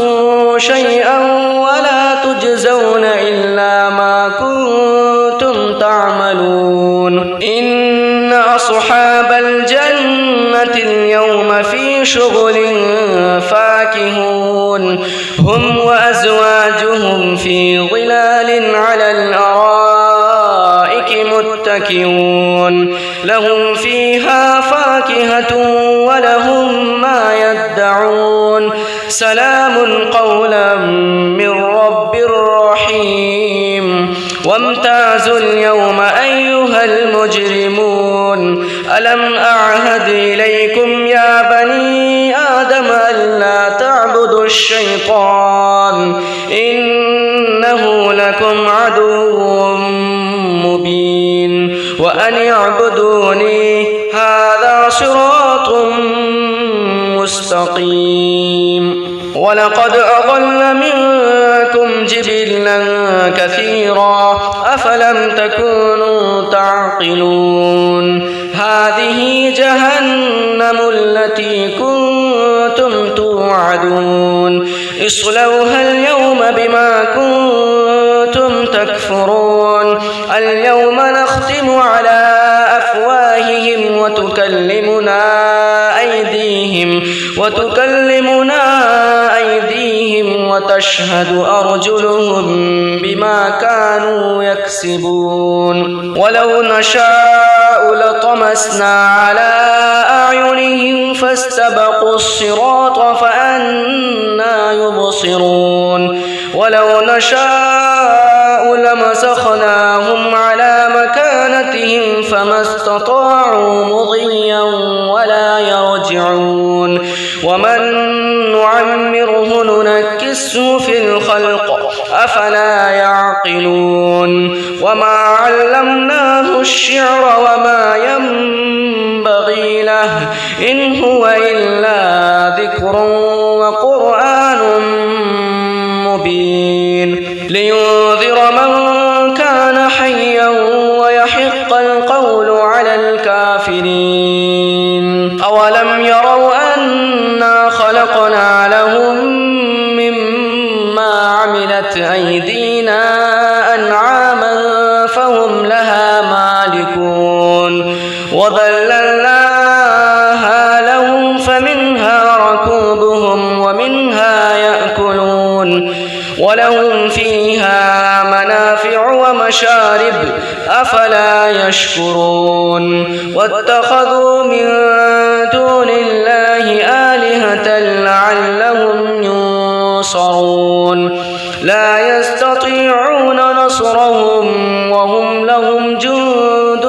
شيئا ولا تجزون إلا ما كنتم تعملون إن أصحاب الجنة اليوم في شغل فاكهون هم وأزواجهم في ظلال على الأرائك متكئون لهم فيها فاكهة ولهم ما يدعون سلام قولا من رب رحيم وامتازوا اليوم أيها المجرمون ألم أعهد إليكم يا بني آدم ألا تعبدوا الشيطان إنه لكم عدو مبين وأن اعبدوني هذا صراط مستقيم ولقد أضل منكم جبلا كثيرا أفلم تكونوا تعقلون هذه جهنم التي كنتم توعدون اصلوها اليوم بما كنتم تكفرون اليوم نختم على أفواههم وتكلمنا أيديهم وتشهد أرجلهم بما كانوا يكسبون ولو نشاء لطمسنا على أعينهم فاستبقوا الصراط فأنى يبصرون ولو نشاء لمسخناهم على مكانتهم فما استطاعوا مضيا ولا يرجعون ومن نعمره ننكسه في الخلق أفلا يعقلون وما علمناه الشعر وما ينبغي له إن هو إلا ذكر وقرآن مبين لينذر من كان حيا ويحق القول على الكافرين أولم يروا أنا خلقنا لهم مما عملت أيدينا أنعاما فهم لها مالكون وذللناها لهم فمنها ركوبهم ومنها يأكلون ولهم فيها منافع ومشارب أفلا يشكرون واتخذوا من دون الله آلهة لعلهم ينصرون لا يستطيعون نصرهم وهم لهم جند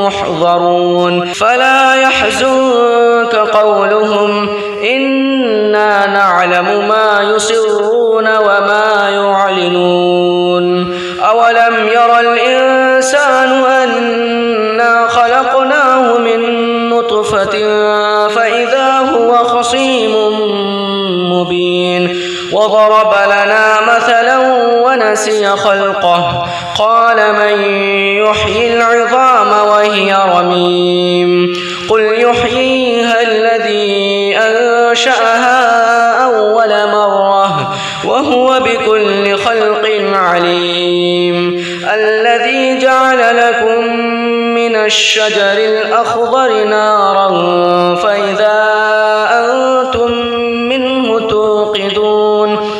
محضرون فلا يحزنك قولهم إنا نعلم ما يسرون وما يعلنون وضرب لنا مثلا ونسي خلقه قال من يحيي العظام وهي رميم قل يحييها الذي أنشأها أول مرة وهو بكل خلق عليم الذي جعل لكم من الشجر الأخضر نارا فإذا أنتم منه توقدون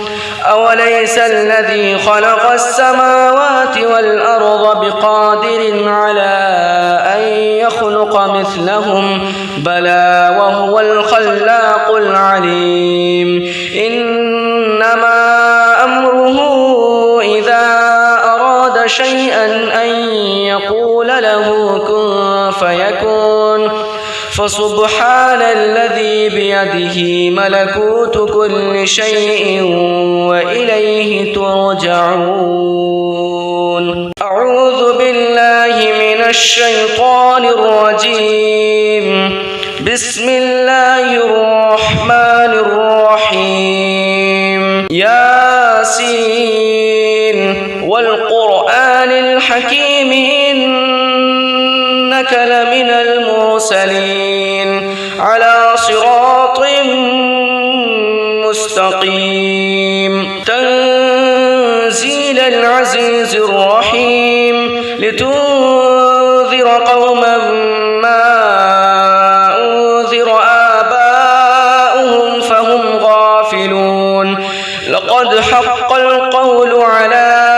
أوليس الذي خلق السماوات والأرض بقادر على أن يخلق مثلهم بلى وهو الخلاق العليم إنما أمره إذا أراد شيئا أن يقول له كن فيكون فسبحان الذي بيده ملكوت كل شيء وإليه ترجعون أعوذ بالله من الشيطان الرجيم بسم الله الرحمن الرحيم ياسين والقرآن الحكيم إنك لمن المرسلين على صراط مستقيم تنزيل العزيز الرحيم لتنذر قوما ما أنذر آباؤهم فهم غافلون لقد حق القول على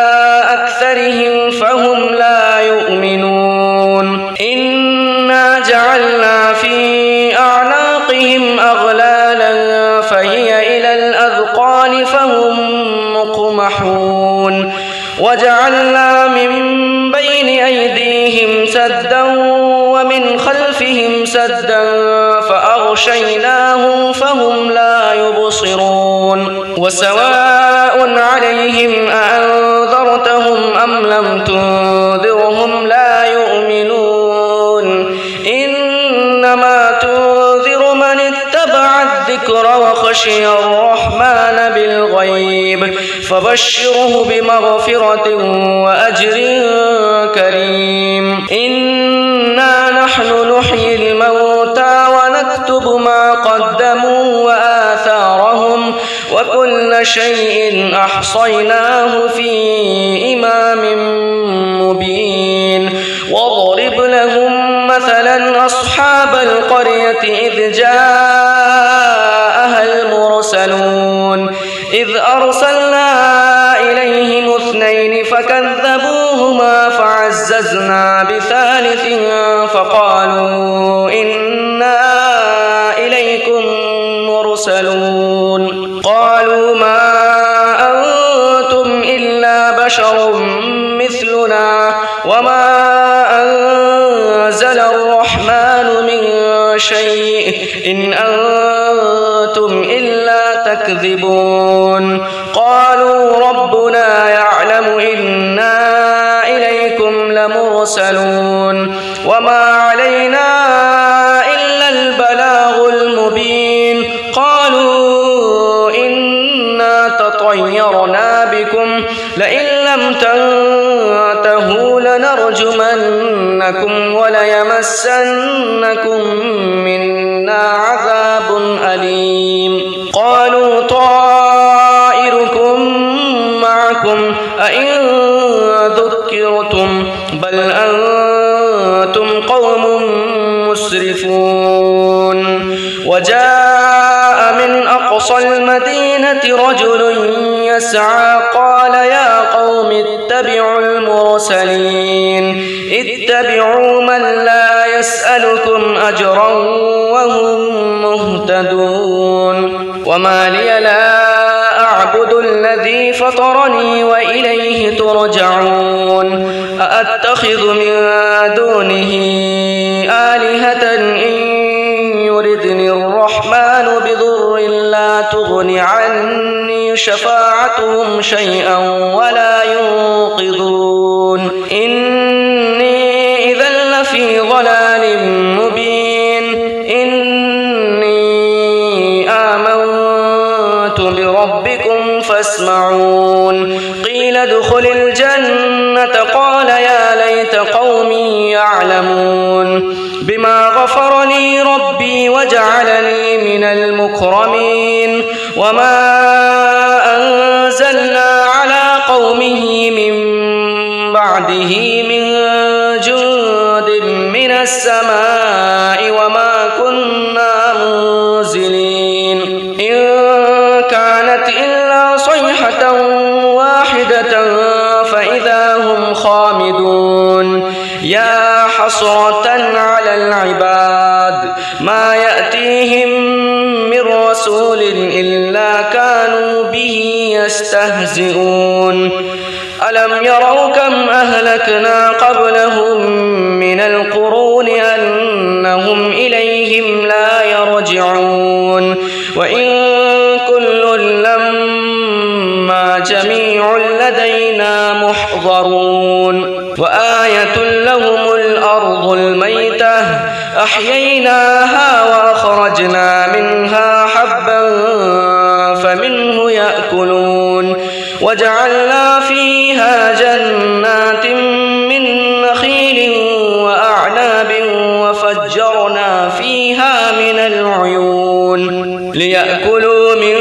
أكثرهم فهم لا يؤمنون إنا جعلنا في أعناقهم أغلالا فهي إلى الأذقان فهم مقمحون وجعلنا من بين أيديهم سدا ومن خلفهم سدا فأغشيناهم فهم لا يبصرون وسواء عليهم أأنذرتهم أم لم تنذرهم لا يؤمنون إنما تنذر من اتبع الذكر وخشي الرحمن بالغيب فبشره بمغفرة وأجر كريم إنا نحن نحيي الموتى ونكتب ما قدموا وآثارهم وكل شيء أحصيناه في إمام مبين واضرب لهم مثلا أصحاب القرية إذ جاءها المرسلون إذ أرسلنا إليهم اثنين فكذبوهما فعززنا بثالث فقالوا إنا إليكم مرسلون قالوا ما أنتم إلا بشر مثلنا وما أنزل الرحمن من شيء إن أنتم إلا تكذبون قالوا ربنا يعلم إنا إليكم لمرسلون وما علينا إلا البلاغ المبين قالوا إنا تطيرنا بكم لئن لم تنتهوا لنرجمنكم وليمسنكم منا عذاب أليم قالوا طائركم معكم أئن ذكرتم بل أنتم قوم مسرفون وجاء من أقصى المدينة رجل يسعى قال يا قوم اتبعوا المرسلين اتبعوا من لا يسألكم أجرا وهم مهتدون وما لي لا أعبد الذي فطرني وإليه ترجعون أأتخذ من دونه آلهة إن يردني الرحمن بضر لا تغن عني شفاعتهم شيئا ولا ينقذون إني إذا لفي ضلال مبين إني آمنت بربي ربكم فاسمعون قيل ادخل الجنة قال يا ليت قومي يعلمون بما غفر لي ربي وجعلني من المكرمين وما أنزلنا على قومه من بعده من جند من السماء وما كنا منزلين إن كانت إلا صيحة واحدة فإذا هم خامدون يا حسرة على العباد ما يأتيهم من رسول إلا كانوا به يستهزئون ألم يروا كم أهلكنا قبلهم من القرون أنهم إليهم لا يرجعون وإن كل لما جميع لدينا محضرون وآية لهم الأرض الميتة أحييناها وأخرجنا منها حبا فمنه يأكلون وجعلنا فيها جنات من نخيل وأعناب وفجرنا فيها من العيون ليأكلوا من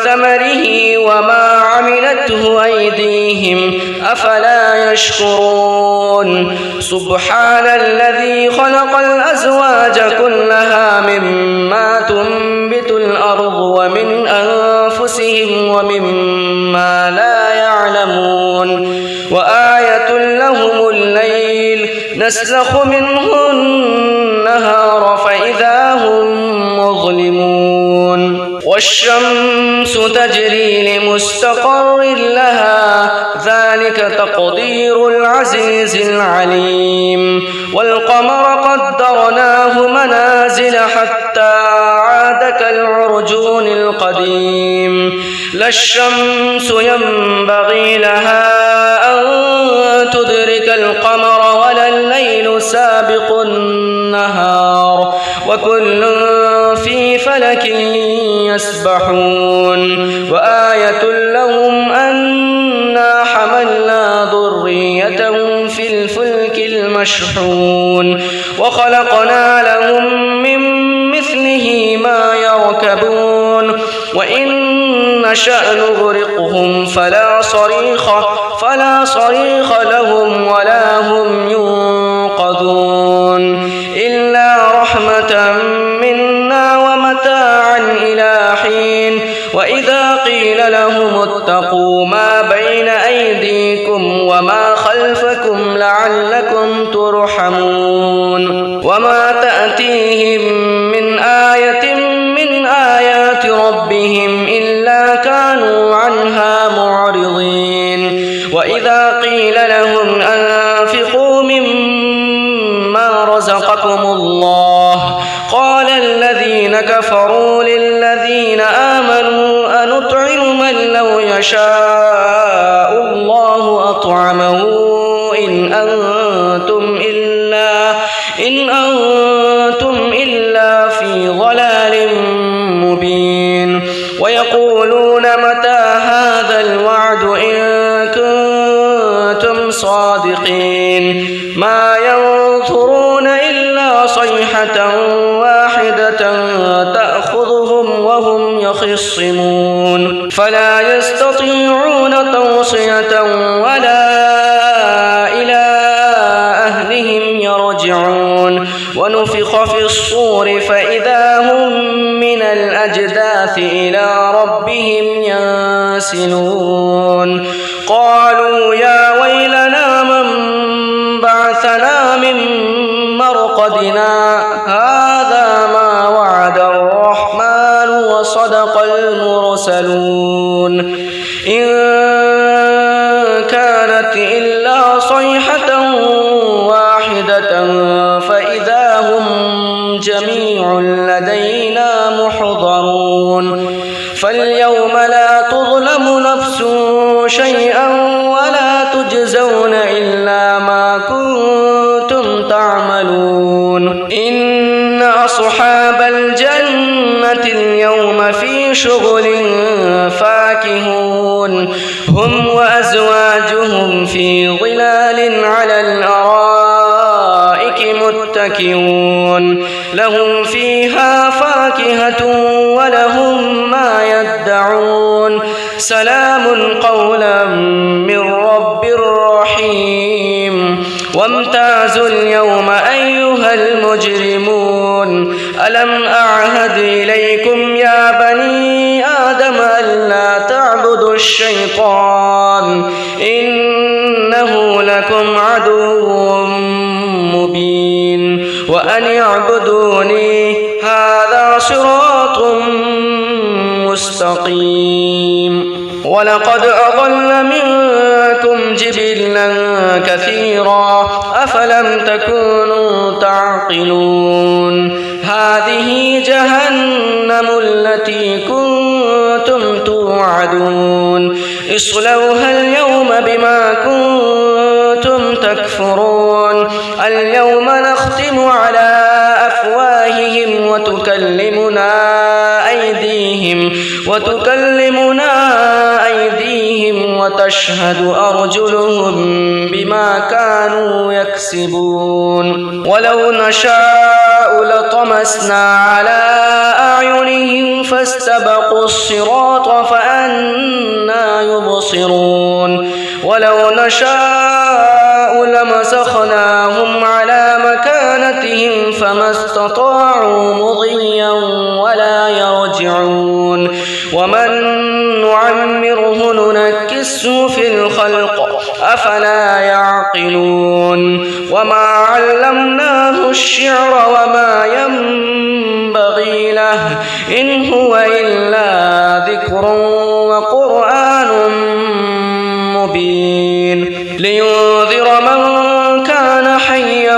ثمره وما عملته أيديهم أفلا يشكرون سبحان الذي خلق الأزواج كلها مما تنبت الأرض ومن أنفسهم ومما لا يعلمون وآية لهم الليل نسلخ منه النهار فإذا هم مظلمون والشمس تجري لمستقر لها ذلك تقدير العزيز العليم والقمر قدرناه منازل حتى عاد كالعرجون القديم لا الشمس ينبغي لها أن تدرك القمر ولا الليل سابق النهار وكل في فلك يسبحون وآية لهم أنا حملنا ذريتهم في الفلك المشحون وخلقنا لهم من مثله ما يركبون وإن نشأ نغرقهم فلا صريخ لهم ولا هم ينقذون إلا رحمة منا ومتاعا إلى حين وإذا قيل لهم اتقوا ما بين أيديكم وما خلفكم لعلكم ترحمون وما تأتيهم من آية من آيات ربهم إلا كانوا عنها معرضين وإذا قيل لهم أنفقوا مما رزقكم الله قال الذين كفروا للذين آمنوا أنطعم من لو يشاء الله أطعمه إن أنتم إلا في ضلال مبين ويقولون متى هذا الوعد إن كنتم صادقين ما ينظرون إلا صيحة واحدة تأخذهم وهم يخصمون فلا يستطيعون توصية ولا إلى أهلهم يرجعون ونفخ في الصور فإذا هم من الأجداث إلى ربهم ينسلون قالوا يا ويلنا من بعثنا من مرقدنا هذا ما وعد الرحمن وصدق المرسلون إن كانت إلا صيحة واحدة فإذا هم جميع لدينا محضرون فاليوم لا تظلم نفس شيئا ولا تجزون إلا ما كنتم تعملون إن أصحاب الجنة اليوم في شغل فاكهون فاكهون هم وأزواجهم في ظلال على الأرائك متكئون لهم فيها فاكهة ولهم ما يدعون سلام قولا من رب رحيم وامتازوا اليوم أيها المجرمون ألم أعهد إليكم يا بني آدم ألا تعبدوا الشيطان إنه لكم عدو مبين وأن اعبدوني هذا صراط مستقيم ولقد أضل منكم جبلا كثيرا أفلم تكونوا تعقلون هذه جهنم التي كنتم توعدون اصلوها اليوم بما كنتم تكفرون اليوم نختم على أفواههم وتكلمنا أيديهم وتشهد أرجلهم بما كانوا يكسبون ولو نشاء لطمسنا على أعينهم فاستبقوا الصراط فأنى يبصرون ولو نشاء لمسخناهم على مكانتهم فما استطاعوا مضيا ولا يرجعون ومن نعمره ننكسه في الخلق أفلا يعقلون وما علمناه الشعر وما ينبغي له إن هو إلا ذكر وقرآن مبين لينذر من كان حيا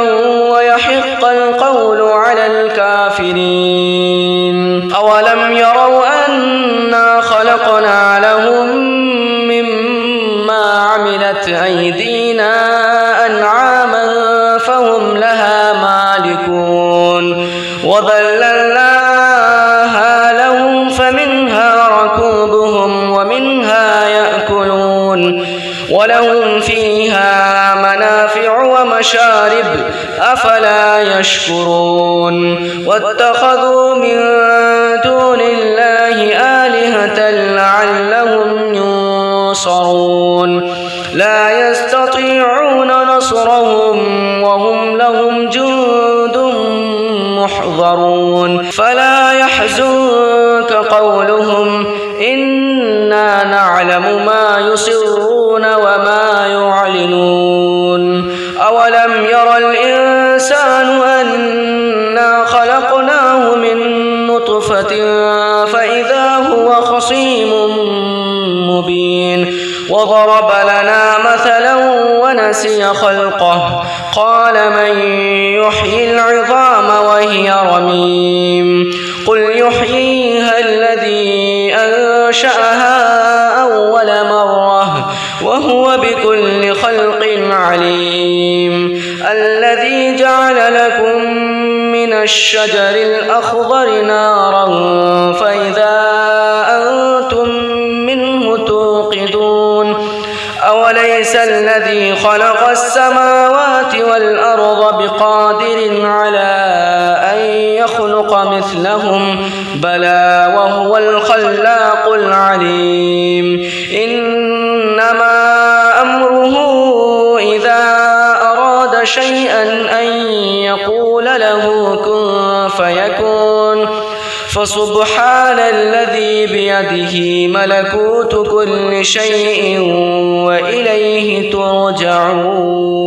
ويحق القول على الكافرين أولم يروا أنا خلقنا لهم مما عملت أيدينا أنعاما فهم لها مالكون وذللناها لهم فمنها ركوبهم ومنها يأكلون ولهم فيها منافع ومشارب أفلا يشكرون واتخذوا من دون الله آلهة لعلهم ينصرون لا يستطيعون نصرهم وهم لهم جند محضرون فلا يحزنك قولهم إنا نعلم ما يسرون وما يعلنون أولم ير الإنسان أنا خلقناه من نطفة فإذا هو خصيم مبين وضرب لنا مثلا ونسي خلقه قال من يحيي العظام وهي رميم قل يحييها الذي أنشأها أول مرة وهو بكل خلق عليم الذي جعل لكم من الشجر الأخضر نارا فإذا أنتم منه توقدون أوليس الذي خلق السماوات والأرض بقادر على أن يخلق مثلهم بلى وهو الخلاق العليم إنما أمره إذا أراد شيئا أن يقول له كن فيكون فسبحان الذي بيده ملكوت كل شيء وإليه ترجعون.